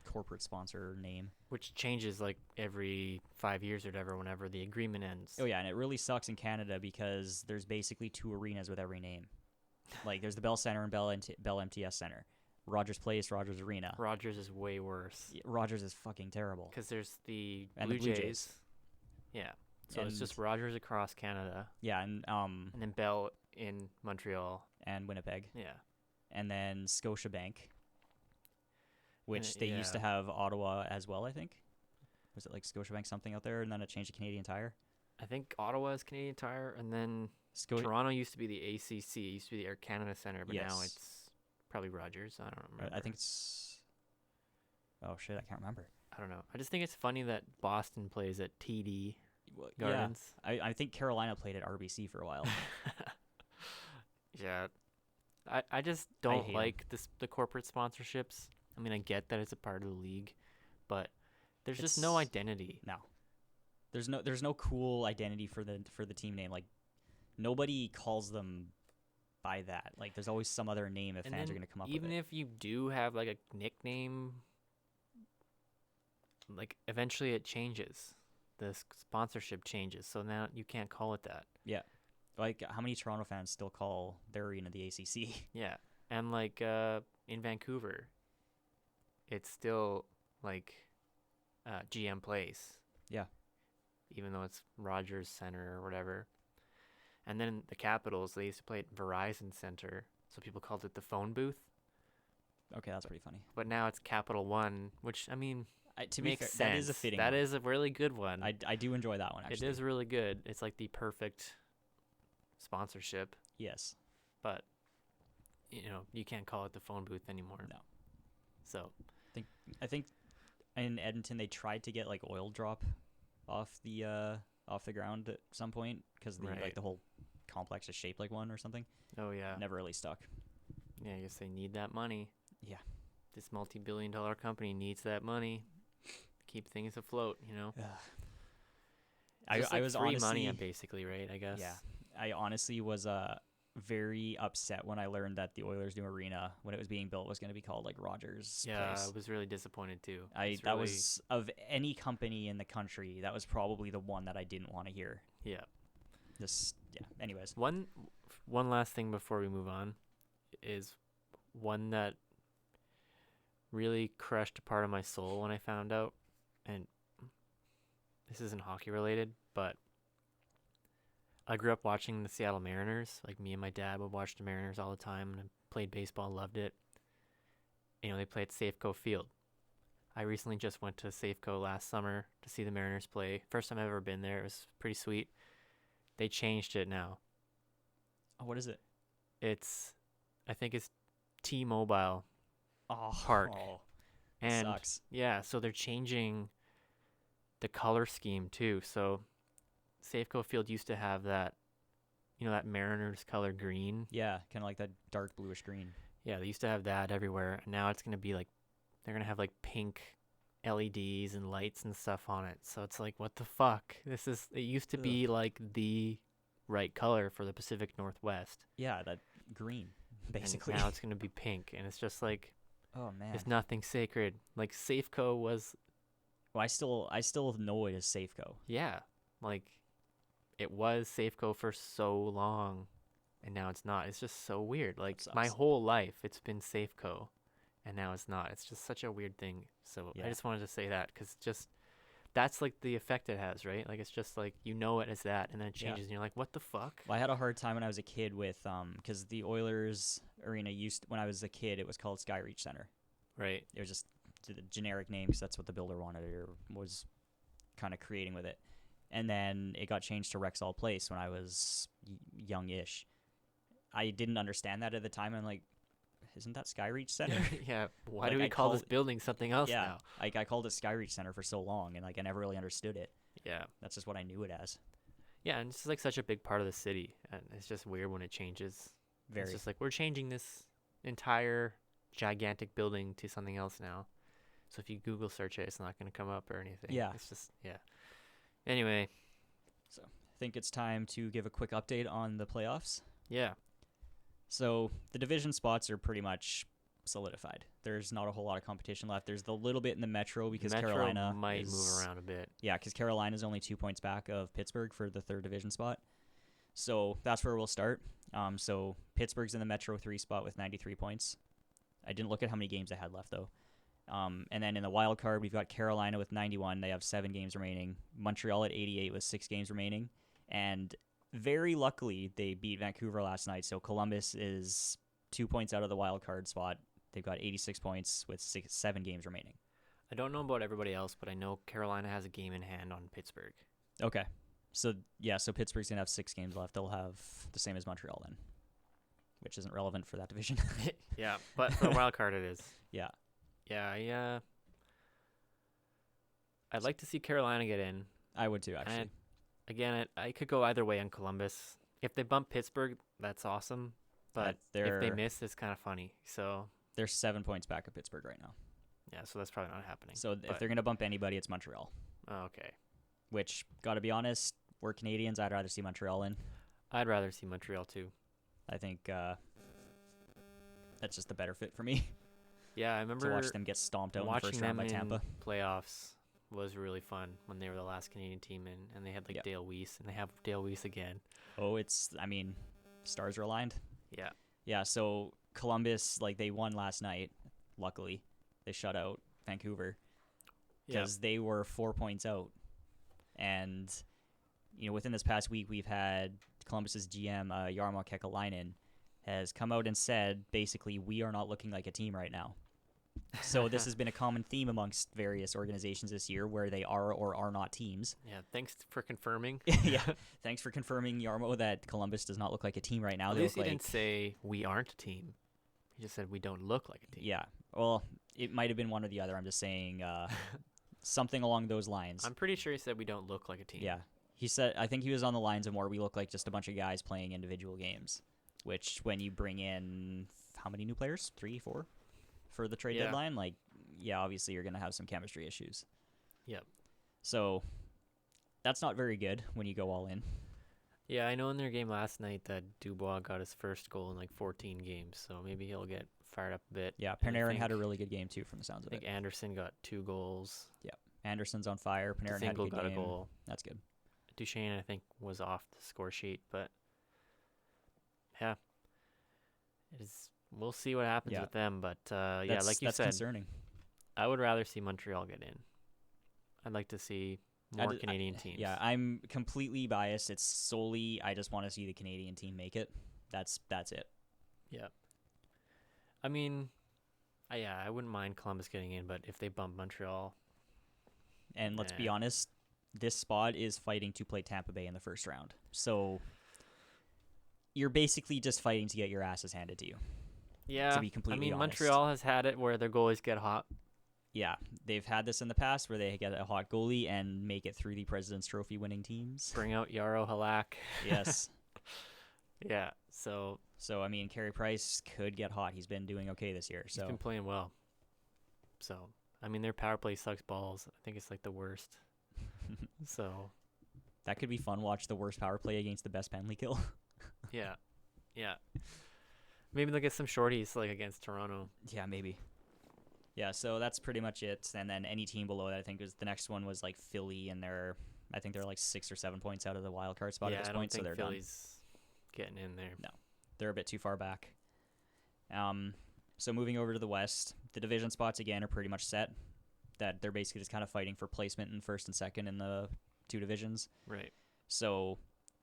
corporate sponsor name, which changes like every 5 years or whatever whenever the agreement ends. Oh yeah, and it really sucks in Canada because there's basically 2 arenas with every name. Like there's the Bell Center and Bell MTS Center. Rogers Place, Rogers Arena. Rogers is way worse. Rogers is fucking terrible. Because there's the Blue Jays. Yeah. So it's just Rogers across Canada. Yeah, and then Bell in Montreal. And Winnipeg. Yeah. And then Scotiabank, which they used to have Ottawa as well, I think. Was it like Scotiabank something out there, and then it changed to Canadian Tire? I think Ottawa is Canadian Tire, and then Toronto used to be the ACC. It used to be the Air Canada Center, but now it's probably Rogers. I don't remember. I think it's... Oh, shit, I can't remember. I don't know. I just think it's funny that Boston plays at TD Gardens. Yeah. I think Carolina played at RBC for a while. Yeah. I just don't like the corporate sponsorships. I mean, I get that it's a part of the league, but there's just no identity. No. There's no cool identity for the team name. Like, nobody calls them by that. Like, there's always some other name that fans are going to come up with. Even if you do have like a nickname, like eventually it changes. The sponsorship changes, so now you can't call it that. Yeah. Like, how many Toronto fans still call their arena the ACC? Yeah. And like in Vancouver, it's still like GM Place. Yeah. Even though it's Rogers Center or whatever. And then the Capitals, they used to play at Verizon Center. so people called it the phone booth. Okay, that's pretty funny. But now it's Capital One, which, I mean, To be makes fair, sense. that is a fitting That one. is a really good one. I do enjoy that one, actually. It is really good. It's like the perfect sponsorship, Yes. but you can't call it the phone booth anymore. No. So I think in Edmonton they tried to get like oil drop off the ground at some point because Right. the whole complex is shaped like one or something. oh yeah, Never really stuck. yeah. I guess they need that money. Yeah. This multi-billion-dollar company needs that money. Keep things afloat. Just I like was free honestly money, basically, right? I guess. yeah. I honestly was very upset when I learned that the Oilers' new arena, when it was being built, was going to be called like Rogers Yeah, Place. I was really disappointed too. That was of any company in the country, that was probably the one that I didn't want to hear. Yeah. Anyways. One last thing before we move on is one that really crushed a part of my soul when I found out, and this isn't hockey related, but I grew up watching the Seattle Mariners. Like, me and my dad would watch the Mariners all the time, and I played baseball, loved it. They play at Safeco Field. I recently just went to Safeco last summer to see the Mariners play. First time I've ever been there. It was pretty sweet. They changed it now. Oh, what is it? I think it's T-Mobile Park. Oh, And sucks. yeah, so they're changing the color scheme too. So Safeco Field used to have that, that Mariners color green. Yeah, kind of like that dark bluish green. Yeah, they used to have that everywhere. And now it's going to be like, they're going to have like pink LEDs and lights and stuff on it. So it's like, what the fuck? It used to be like the right color for the Pacific Northwest. Yeah, that green, basically. And now it's going to be pink. And it's just like, oh, man. it's nothing sacred. Like, Safeco was. Well, I still know it as Safeco. Yeah. Like, it was Safeco for so long, and now it's not. It's just so weird. Like, my whole life, it's been Safeco, and now it's not. It's just such a weird thing. So I just wanted to say that, because that's like the effect it has, right? Like, it's just like, it as that, and then it changes, and you're like, what the fuck? Well, I had a hard time when I was a kid with because the Oilers arena when I was a kid, it was called Skyreach Center. Right. It was just the generic name because that's what the builder wanted or was kind of creating with it. And then it got changed to Rexall Place when I was young-ish. I didn't understand that at the time. I'm like, isn't that Skyreach Center? Yeah. Why do we call this building something else now? Like, I called it Skyreach Center for so long, and like I never really understood it. Yeah. That's just what I knew it as. Yeah, and it's like such a big part of the city, and it's just weird when it changes. Very. It's just like, we're changing this entire gigantic building to something else now. So if you Google search it, it's not going to come up or anything. Yeah. It's just, yeah. Anyway. So I think it's time to give a quick update on the playoffs. Yeah. So the division spots are pretty much solidified. There's not a whole lot of competition left. There's the little bit in the Metro because Carolina might move around a bit. Yeah, because Carolina's only 2 points back of Pittsburgh for the third division spot. So that's where we'll start. So Pittsburgh's in the Metro 3 spot with 93 points. I didn't look at how many games they had left, though. And then in the wild card, we've got Carolina with 91. They have 7 games remaining. Montreal at 88 with 6 games remaining. And very luckily, they beat Vancouver last night. So Columbus is 2 points out of the wild card spot. They've got 86 points with 7 games remaining. I don't know about everybody else, but I know Carolina has a game in hand on Pittsburgh. Okay. So Pittsburgh's going to have 6 games left. They'll have the same as Montreal then, which isn't relevant for that division. Yeah, but for the wild card it is. Yeah. Yeah, I'd like to see Carolina get in. I would too, actually. And again, I could go either way on Columbus. If they bump Pittsburgh, that's awesome. But if they miss, it's kind of funny. So they're 7 points back of Pittsburgh right now. Yeah, so that's probably not happening. So if they're going to bump anybody, it's Montreal. Oh, okay. Which, got to be honest, we're Canadians. I'd rather see Montreal in. I'd rather see Montreal too. I think that's just the better fit for me. Yeah, I remember to watch them get stomped out in the first round by Tampa. Playoffs was really fun when they were the last Canadian team in, and they had Dale Weiss, and they have Dale Weiss again. Oh, stars are aligned. Yeah. Yeah, so Columbus, they won last night, luckily. They shut out Vancouver because they were 4 points out. And, within this past week, we've had Columbus's GM, Jarmo Kekalainen, has come out and said, basically, we are not looking like a team right now. So this has been a common theme amongst various organizations this year where they are or are not teams. Yeah, thanks for confirming. Yeah, thanks for confirming, Yarmo, that Columbus does not look like a team right now. At least he didn't say we aren't a team. He just said we don't look like a team. Yeah, well, it might have been one or the other. I'm just saying something along those lines. I'm pretty sure he said we don't look like a team. Yeah, he said, I think he was on the lines of more, we look like just a bunch of guys playing individual games, which when you bring in, how many new players? 3, 4? For the trade deadline, like, yeah, obviously you're going to have some chemistry issues. Yep. So that's not very good when you go all in. Yeah, I know in their game last night that Dubois got his first goal in like 14 games, so maybe he'll get fired up a bit. Yeah, Panarin had a really good game too from the sounds of it. I think Anderson got 2 goals. Yeah, Anderson's on fire. Panarin had a good got game. A goal. That's good. Duchesne, I think, was off the score sheet, but yeah, we'll see what happens with them. But yeah, like you said, concerning. I would rather see Montreal get in. I'd like to see more Canadian teams. Yeah, I'm completely biased. It's solely I just want to see the Canadian team make it. That's it. Yeah. I mean, I wouldn't mind Columbus getting in, but if they bump Montreal. And let's be honest, this spot is fighting to play Tampa Bay in the first round. So you're basically just fighting to get your asses handed to you. Yeah. To be completely honest. Montreal has had it where their goalies get hot. Yeah, they've had this in the past where they get a hot goalie and make it through the President's Trophy winning teams. Bring out Yarrow Halak. Yes. Yeah, so I mean, Carey Price could get hot. He's been doing okay this year. So he's been playing well. So, I mean, their power play sucks balls. I think it's like the worst. So that could be fun. Watch the worst power play against the best penalty kill. Yeah. Maybe they'll get some shorties like against Toronto. Yeah, maybe. Yeah, so that's pretty much it. And then any team below that, I think the next one was like Philly, and I think they're like 6 or 7 points out of the wild card spot at this point, so they're Philly's getting in there. No, they're a bit too far back. So moving over to the West, the division spots again are pretty much set. That they're basically just kind of fighting for placement in first and second in the 2 divisions. Right. So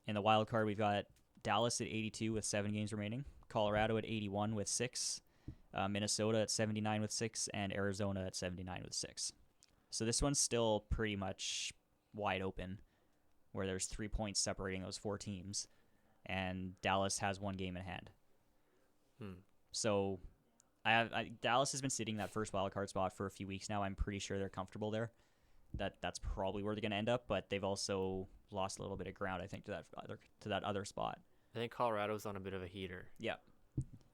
in the wild card, we've got Dallas at 82 with 7 games remaining, Colorado at 81 with 6. Minnesota at 79 with 6, and Arizona at 79 with 6. So this one's still pretty much wide open, where there's 3 points separating those 4 teams, and Dallas has 1 game in hand. So Dallas has been sitting in that first wild card spot for a few weeks now. I'm pretty sure they're comfortable there. That's probably where they're going to end up, but they've also lost a little bit of ground, I think, to that other spot. I think Colorado's on a bit of a heater. Yeah.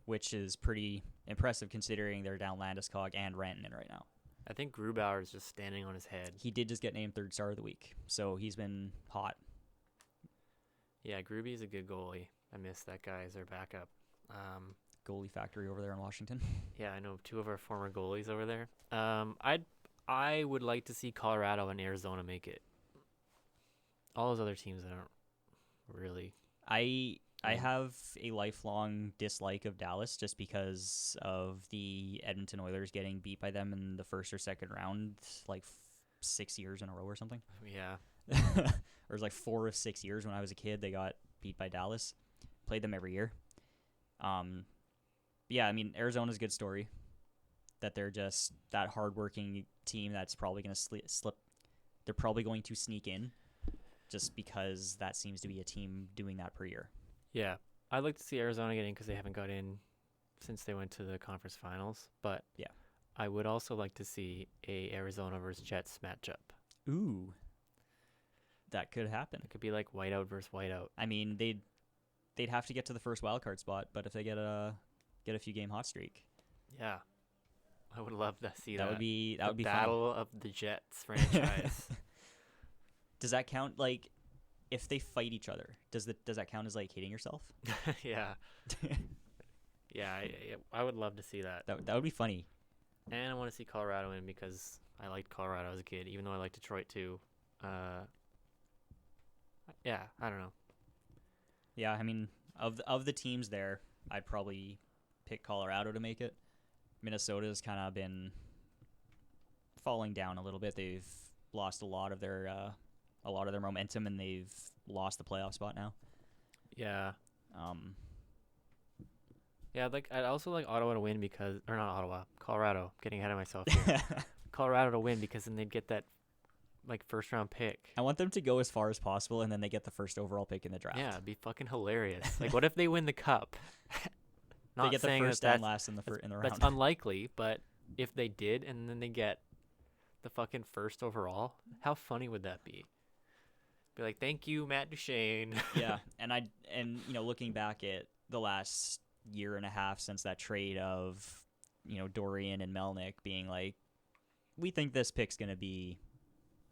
Which is pretty impressive considering they're down Landeskog and Rantanen right now. I think Grubauer is just standing on his head. He did just get named 3rd star of the week, so he's been hot. Yeah, Gruby's a good goalie. I miss that guy as their backup. Goalie factory over there in Washington. Yeah, I know 2 of our former goalies over there. I would like to see Colorado and Arizona make it. All those other teams I don't really. I have a lifelong dislike of Dallas just because of the Edmonton Oilers getting beat by them in the first or second round like 6 years in a row or something. Yeah. Or it was like 4 of 6 years when I was a kid they got beat by Dallas. Played them every year. Yeah, I mean, Arizona's a good story. That they're just that hardworking team that's probably going to slip. They're probably going to sneak in just because that seems to be a team doing that per year. Yeah, I'd like to see Arizona get in because they haven't got in since they went to the conference finals. But yeah, I would also like to see a Arizona versus Jets matchup. Ooh, that could happen. It could be like whiteout versus whiteout. I mean, they'd have to get to the first wild card spot, but if they get a few game hot streak, yeah, I would love to see that. That would be battle fun. Of the Jets franchise. Does that count? Like, if they fight each other, does that count as like hitting yourself? Yeah. Yeah, I would love to see that. That would be funny. And I want to see Colorado in because I liked Colorado as a kid, even though I like Detroit too. Yeah, I don't know. Yeah, I mean, of the teams there, I'd probably pick Colorado to make it. Minnesota's kind of been falling down a little bit. They've lost a lot of their momentum, and they've lost the playoff spot now. Yeah. Yeah, I also like Ottawa to win because, or not Ottawa, Colorado. Getting ahead of myself here. Colorado to win because then they'd get that like first round pick. I want them to go as far as possible, and then they get the first overall pick in the draft. Yeah, it'd be fucking hilarious. Like, what if they win the cup? They get the saying first and last in the round. That's unlikely, but if they did, and then they get the fucking first overall, how funny would that be? Be like, thank you, Matt Duchene. Yeah, and looking back at the last year and a half since that trade of Dorian and Melnyk being like, we think this pick's gonna be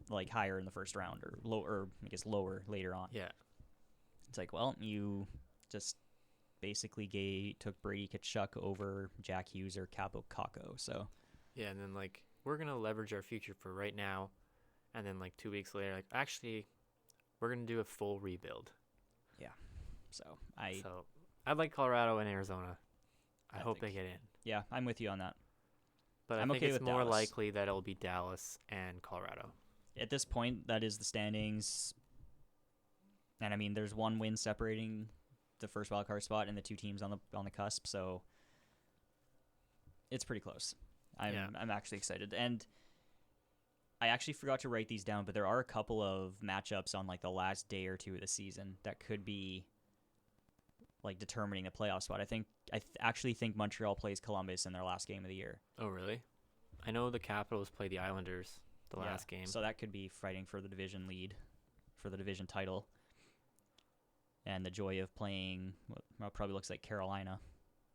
like higher in the first round or lower, I guess lower later on. Yeah, it's like, well, you just basically took Brady Tkachuk over Jack Hughes or Capo Caco. So yeah, and then like we're gonna leverage our future for right now, and then like 2 weeks later, like actually, we're gonna do a full rebuild. Yeah, so I'd like Colorado and Arizona. I hope they get in. Yeah, I'm with you on that. But I'm I think okay it's with more Dallas. likely that it'll be Dallas and Colorado. At this point, that is the standings. And I mean, there's one win separating the first wild card spot and the two teams on the cusp, so it's pretty close. I'm actually excited. And I actually forgot to write these down, but there are a couple of matchups on like the last day or two of the season that could be like determining a playoff spot. I actually think Montreal plays Columbus in their last game of the year. Oh, really? I know the Capitals play the Islanders the last game. So that could be fighting for the division lead, for the division title. And the joy of playing what probably looks like Carolina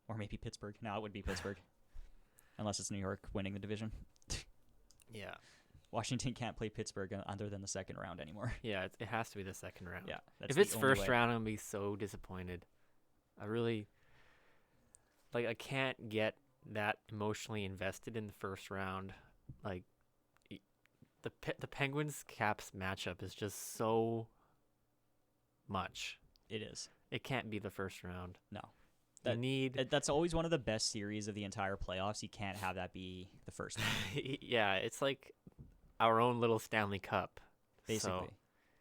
or maybe Pittsburgh. No, it would be Pittsburgh. Unless it's New York winning the division. Yeah. Washington can't play Pittsburgh other than the second round anymore. Yeah, it has to be the second round. Yeah. If it's first round, I'm going to be so disappointed. I can't get that emotionally invested in the first round. Like, the Penguins Caps matchup is just so much. It is. It can't be the first round. No. That's always one of the best series of the entire playoffs. You can't have that be the first one. Yeah, it's like our own little Stanley Cup. Basically. So.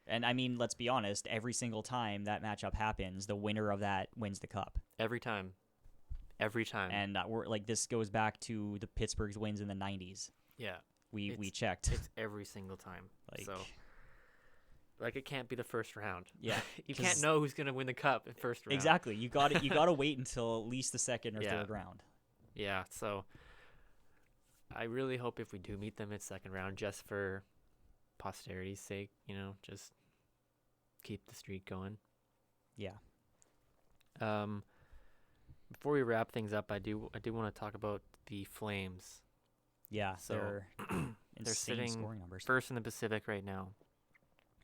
And I mean, let's be honest, every single time that matchup happens, the winner of that wins the cup. Every time. And this goes back to the Pittsburgh's wins in the 90s. Yeah. We checked. It's every single time. It can't be the first round. Yeah. You can't know who's going to win the cup in first round. Exactly. You got to wait until at least the second or third round. Yeah, so I really hope if we do meet them in second round, just for posterity's sake, just keep the streak going. Yeah. Before we wrap things up, I do want to talk about the Flames. Yeah, so they're sitting scoring numbers. First in the Pacific right now,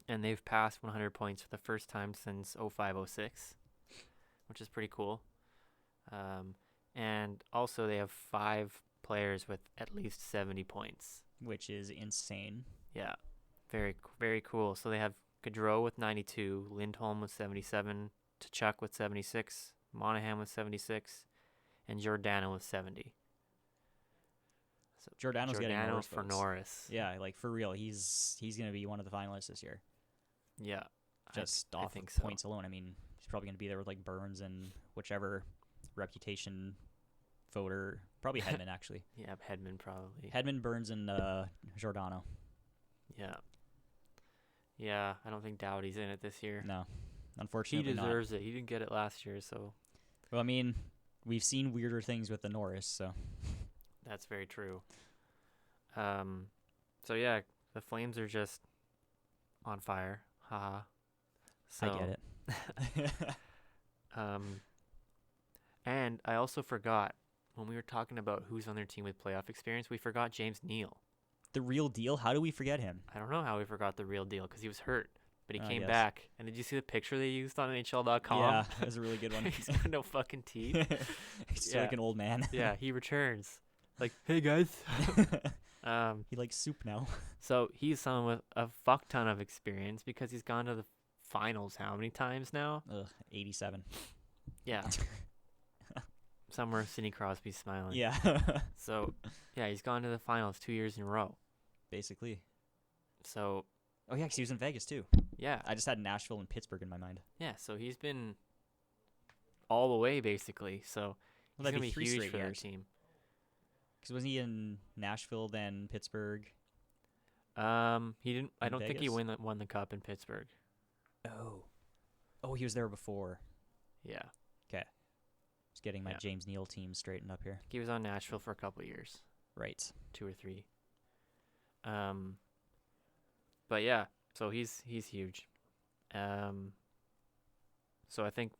and they've passed 100 points for the first time since 05-06, which is pretty cool. And also they have 5 players with at least 70 points, which is insane. Yeah, very, very cool. So they have Gaudreau with 92, Lindholm with 77, Tkachuk with 76, Monahan with 76, and Giordano with 70. So Giordano's getting Norris for votes. Norris. Yeah, like for real, he's going to be one of the finalists this year. Yeah, just I off think of points alone. I mean, he's probably going to be there with like Burns and whichever reputation voter, probably Hedman actually. Yeah, Hedman probably. Hedman, Burns, and Giordano. Yeah, I don't think Doughty's in it this year. No, unfortunately, he deserves it. He didn't get it last year, so. Well, I mean, we've seen weirder things with the Norris, so. That's very true. So yeah, the Flames are just on fire. Haha. So, I get it. And I also forgot when we were talking about who's on their team with playoff experience, we forgot James Neal. The real deal? How do we forget him? I don't know how we forgot the real deal because he was hurt, but he came yes. back. And did you see the picture they used on NHL.com? Yeah, that was a really good one. He's got no fucking teeth. He's like an old man. Yeah, he returns. Like, hey guys. He likes soup now. So he's someone with a fuck ton of experience because he's gone to the finals how many times now? 87. Yeah. Somewhere Sidney Crosby's smiling. Yeah. So, yeah, he's gone to the finals 2 years in a row. Basically. So. Oh, yeah, because he was in Vegas, too. Yeah. I just had Nashville and Pittsburgh in my mind. Yeah, so he's been all the way, basically. So Well, that'd gonna be be 3 huge straight for that years. team. Because wasn't he in Nashville, then Pittsburgh? He didn't. I In don't think he Vegas? won the cup in Pittsburgh. Oh. Oh, he was there before. Yeah, Okay. Just getting my Yeah. James Neal team straightened up here. he was on Nashville for a couple of years, Right. 2 or 3. But yeah, so he's huge. So I think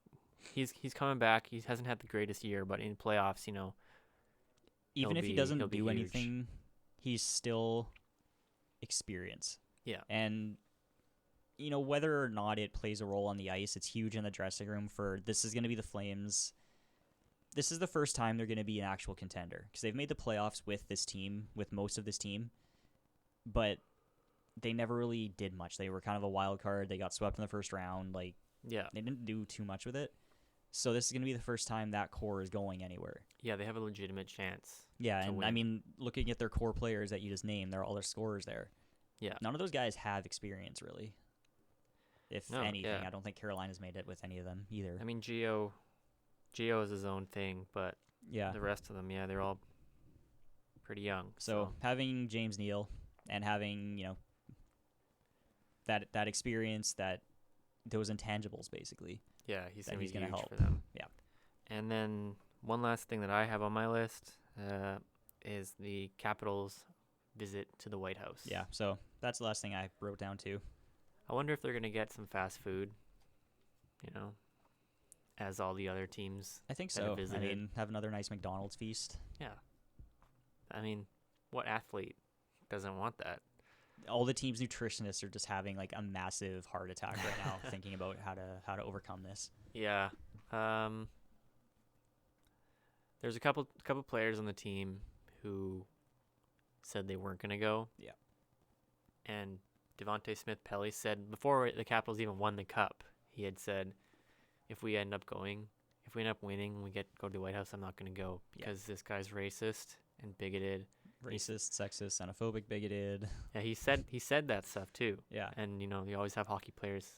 he's coming back. He hasn't had the greatest year, but in playoffs, Even if he he'll doesn't be do huge. anything, he's still experience. Yeah. And whether or not it plays a role on the ice, it's huge in the dressing room. This is going to be the Flames. This is the first time they're going to be an actual contender because they've made the playoffs with this team, with most of this team, but they never really did much. They were kind of a wild card. They got swept in the first round. Like, Yeah. they didn't do too much with it. So this is going to be the first time that core is going anywhere. Yeah, they have a legitimate chance. Yeah, to and win. I mean, looking at their core players that you just named, they're all their scorers there. Yeah. None of those guys have experience, really. If No, anything, yeah. I don't think Carolina's made it with any of them either. I mean, Gio is his own thing, but Yeah. the rest of them, yeah, they're all pretty young. So having James Neal and having, that experience, those intangibles, basically. yeah, he's that gonna be he's gonna huge help. for them. Yeah. And then one last thing that I have on my list is the Capitals' visit to the White House. Yeah, so that's the last thing I wrote down, too. I wonder if they're gonna get some fast food. As all the other teams. I think that have so. I visited. mean, have another nice McDonald's feast. Yeah. I mean, what athlete doesn't want that? All the team's nutritionists are just having like a massive heart attack right now, thinking about how to overcome this. Yeah. There's a couple players on the team who said they weren't gonna go. Yeah. And Devontae Smith-Pelly said before the Capitals even won the cup, he had said, if we end up winning, we go to the White House, I'm not gonna go because this guy's racist and bigoted. Racist, sexist, xenophobic, bigoted. Yeah, he said that stuff too. Yeah. And you always have hockey players.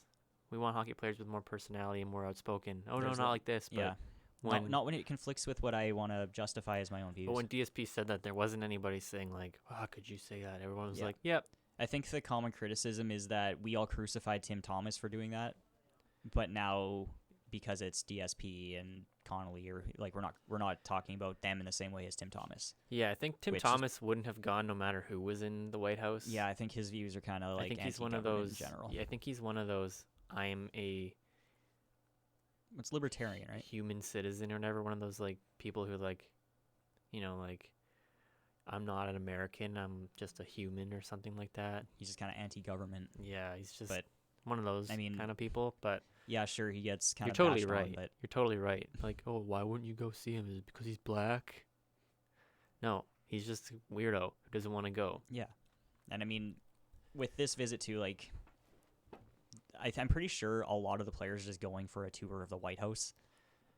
We want hockey players with more personality and more outspoken. Oh There's no, not like this. But Yeah. Not when it conflicts with what I want to justify as my own views. But when DSP said that, there wasn't anybody saying like, "Oh, how could you say that?" Everyone was Yeah. like, "Yep." I think the common criticism is that we all crucified Tim Thomas for doing that, but now because it's DSP and Connolly, or like we're not talking about them in the same way as Tim Thomas. Yeah, I think Tim Which is- Thomas wouldn't have gone no matter who was in the White House. Yeah, I think his views are kind of like I think he's one of anti-government those. in general. Yeah, I think he's one of those. I am a It's libertarian, right? human citizen or whatever. One of those like people who like, like, I'm not an American. I'm just a human or something like that. He's just kind of anti-government. Yeah, he's just But, one of those I mean, kind of people. But Yeah, sure, he gets kind you're of totally bashed right. on, but You're totally right. Like, oh, why wouldn't you go see him? Is it because he's black? No, he's just a weirdo who doesn't want to go. yeah. And I mean, with this visit too, like, I'm pretty sure a lot of the players are just going for a tour of the White House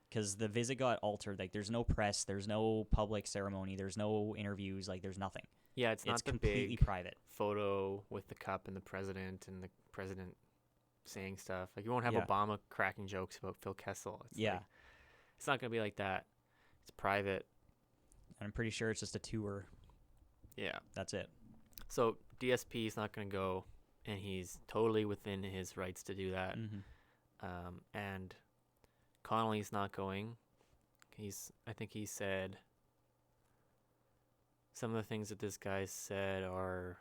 because the visit got altered. Like, there's no press, there's no public ceremony, there's no interviews, like, there's nothing. Yeah, it's not the completely big private. photo with the cup and the president saying stuff. Like, you won't have Yeah. Obama cracking jokes about Phil Kessel. It's Yeah. like, it's not gonna be like that. It's private. And I'm pretty sure it's just a tour. Yeah. That's it. So DSP is not gonna go, and he's totally within his rights to do that. Mm-hmm. And Connolly's not going. I think he said some of the things that this guy said are,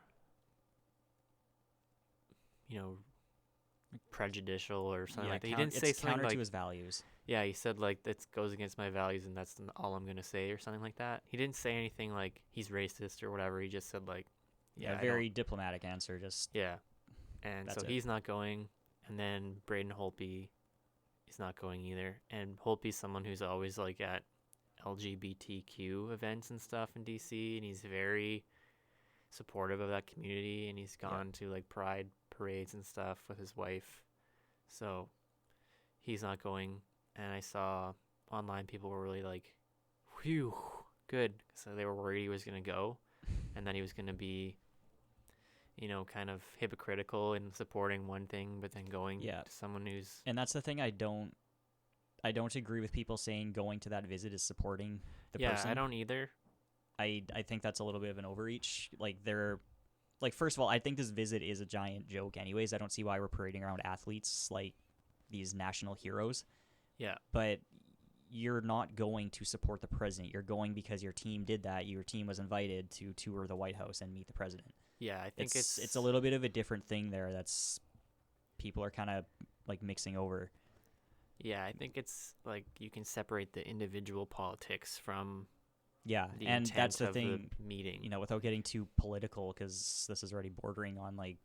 prejudicial or something like that. He didn't say it's something counter like, to his values. yeah, he said like that goes against my values and that's all I'm gonna say or something like that. He didn't say anything like he's racist or whatever. He just said like, Yeah, I very diplomatic answer. Just yeah, and That's so it. he's not going, and then Braden Holtby is not going either. And Holtby's someone who's always like at LGBTQ events and stuff in DC, and he's very supportive of that community, and he's gone to like pride parades and stuff with his wife. So he's not going, and I saw online people were really like, whew, good. So they were worried he was going to go, and then he was going to be, kind of hypocritical in supporting one thing, but then going Yeah. to someone who's, And that's the thing I don't I don't agree with people saying going to that visit is supporting the Yeah, person. I don't either. I think that's a little bit of an overreach. First of all, I think this visit is a giant joke anyways. I don't see why we're parading around athletes like these national heroes. Yeah. But you're not going to support the president. You're going because your team did that. Your team was invited to tour the White House and meet the president. Yeah, I think it's a little bit of a different thing there. That's people are kind of like mixing over. Yeah, I think it's like you can separate the individual politics from Yeah, the and intent that's the of thing. the meeting. You know, without getting too political, because this is already bordering on like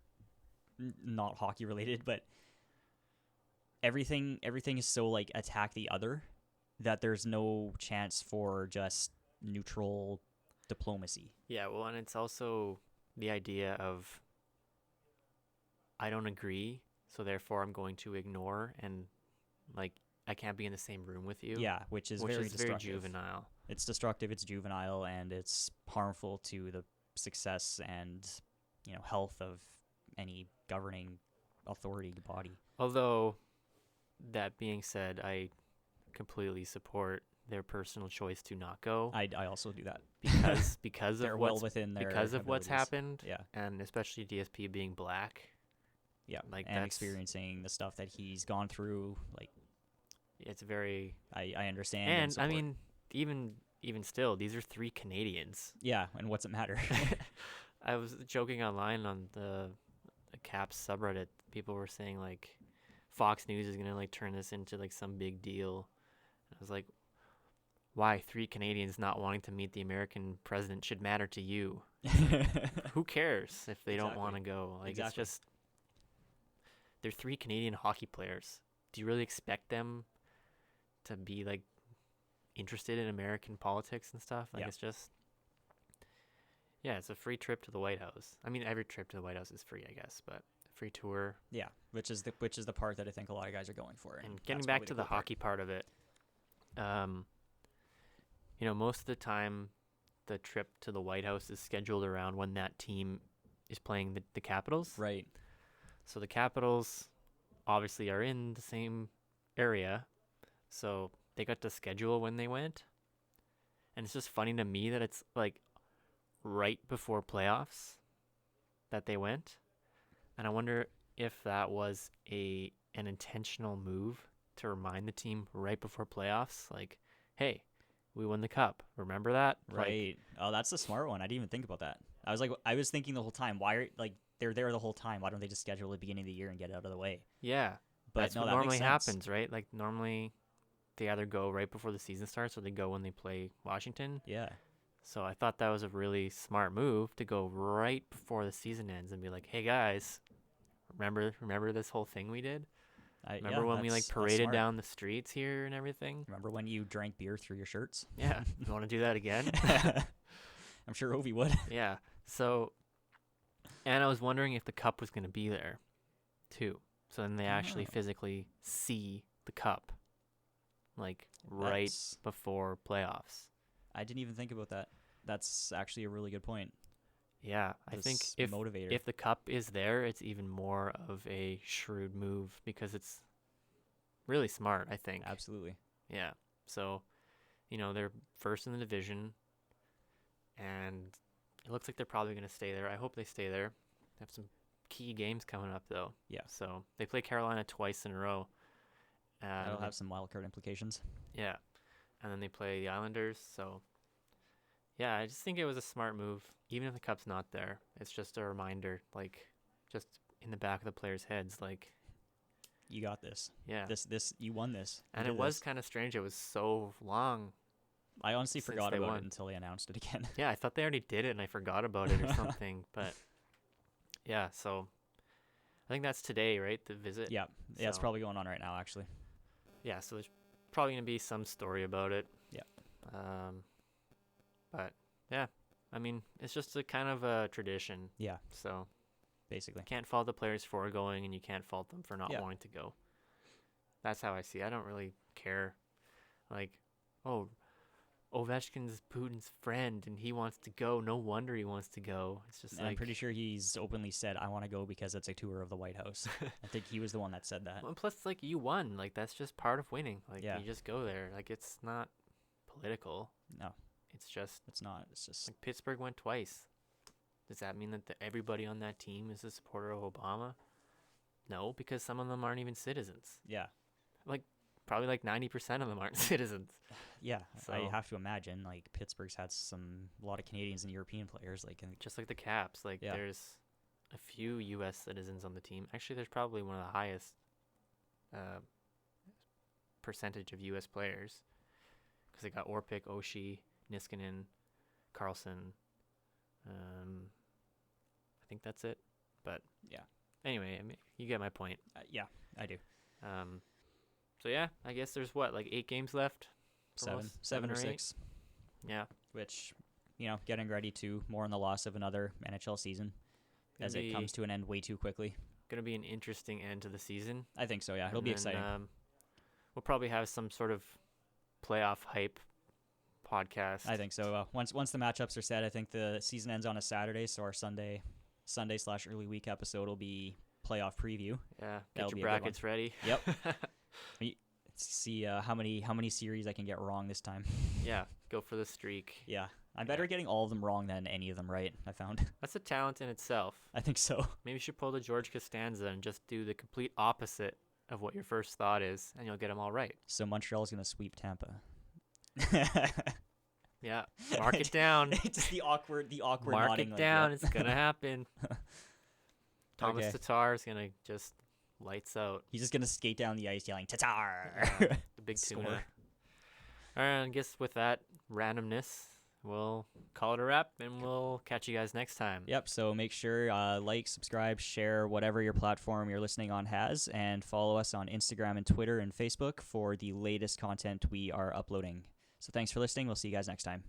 not hockey related, but everything is so like attack the other that there's no chance for just neutral diplomacy. Yeah, well, and it's also the idea of I don't agree, so therefore I'm going to ignore and like I can't be in the same room with you. Yeah, which is very destructive. Juvenile. It's destructive, it's juvenile, and it's harmful to the success and, you know, health of any governing authority body. Although that being said, I completely support their personal choice to not go. I also do that because they're of well within their because of what's abilities. happened. Yeah. And especially DSP being black. Yeah, like and that's experiencing the stuff that he's gone through, like it's very. I understand. And I support. mean, even still, these are 3 Canadians. Yeah, and what's it matter? I was joking online on the Caps subreddit. People were saying like Fox News is gonna like turn this into like some big deal. I was like, why 3 Canadians not wanting to meet the American president should matter to you? Who cares if they don't want to go? Like It's just they're 3 Canadian hockey players. Do you really expect them to be like interested in American politics and stuff? Like It's just it's a free trip to the White House. I mean, every trip to the White House is free, I guess, but free tour. Yeah, which is the part that I think a lot of guys are going for. And getting back to the hockey part of it, you know, most of the time, the trip to the White House is scheduled around when that team is playing the Capitals. Right. So the Capitals obviously are in the same area, so they got to schedule when they went. And it's just funny to me that it's like right before playoffs that they went. And I wonder if that was an intentional move to remind the team right before playoffs, like, hey, we won the cup. Remember that? Right. Like, that's the smart one. I didn't even think about that. I was thinking the whole time, why are like they're there the whole time? Why don't they just schedule at the beginning of the year and get it out of the way? Yeah. But that's no, what that normally makes sense. happens, right? Like normally they either go right before the season starts or they go when they play Washington. Yeah. So I thought that was a really smart move to go right before the season ends and be like, "Hey guys, remember this whole thing we did? Remember when we like paraded down the streets here and everything? Remember when you drank beer through your shirts? Yeah. You want to do that again?" I'm sure Ovi would. Yeah. So, and I was wondering if the cup was going to be there too. So then they actually physically see the cup like right before playoffs. I didn't even think about that. That's actually a really good point. Yeah, I think if the cup is there, it's even more of a shrewd move because it's really smart, I think. Absolutely. Yeah. So, you know, they're first in the division, and it looks like they're probably going to stay there. I hope they stay there. They have some key games coming up, though. Yeah. So they play Carolina twice in a row. That'll have some wild card implications. Yeah. And then they play the Islanders, so yeah, I just think it was a smart move. Even if the cup's not there, it's just a reminder, like, just in the back of the players' heads, like, you got this. Yeah. This you won this. And it was kind of strange. It was so long. I honestly forgot about it until they announced it again. Yeah, I thought they already did it, and I forgot about it or something. But yeah, so I think that's today, right? The visit. Yeah, yeah, it's probably going on right now, actually. Yeah, so there's probably gonna be some story about it. Yeah. But yeah, I mean, it's just a kind of a tradition. Yeah. So basically, can't fault the players for going, and you can't fault them for not wanting to go. That's how I see it. I don't really care. Like, oh, Ovechkin's Putin's friend, and he wants to go. No wonder he wants to go. It's just And I'm pretty sure he's openly said, I want to go because it's a tour of the White House. I think he was the one that said that. Well, plus, like, you won. Like, that's just part of winning. Like, Yeah. you just go there. Like, it's not political. No, It's just it's not. It's just, like Pittsburgh went twice. Does that mean that everybody on that team is a supporter of Obama? No, because some of them aren't even citizens. yeah. Probably like 90% of them aren't citizens. Yeah, So- I have to imagine, like, Pittsburgh's had a lot of Canadians and European players, like, and Just like the Caps. Like, Yeah. there's a few U.S. citizens on the team. Actually, there's probably one of the highest percentage of U.S. players. Because they got Orpik, Oshie, Niskanen, Carlson. I think that's it. But Yeah. Anyway, I mean, you get my point. yeah, I do. So yeah, I guess there's like 8 games left. Seven Seven or or eight? 6, Yeah. which, getting ready to mourn the loss of another NHL season Gonna as it be- comes to an end way too quickly. Gonna be an interesting end to the season. I think so, yeah. It'll And be then, exciting. We'll probably have some sort of playoff hype podcast. I think so. Once the matchups are set, I think the season ends on a Saturday, so our Sunday/early week episode will be playoff preview. Yeah, That'll get be your a good brackets ready. Yep. See how many series I can get wrong this time. Yeah, go for the streak. Yeah, I'm better at getting all of them wrong than any of them right, I found. That's a talent in itself. I think so. Maybe you should pull the George Costanza and just do the complete opposite of what your first thought is, and you'll get them all right. So Montreal's going to sweep Tampa. Yeah, mark it down. It's the awkward Mark nodding, it like, down. yeah. It's gonna happen. Thomas Okay. Tatar is gonna just lights out. He's just going to skate down the ice yelling, Tatar! The big Score. tuna. All right, I guess with that randomness, we'll call it a wrap, and we'll catch you guys next time. Yep, so make sure like, subscribe, share whatever your platform you're listening on has, and follow us on Instagram and Twitter and Facebook for the latest content we are uploading. So thanks for listening. We'll see you guys next time.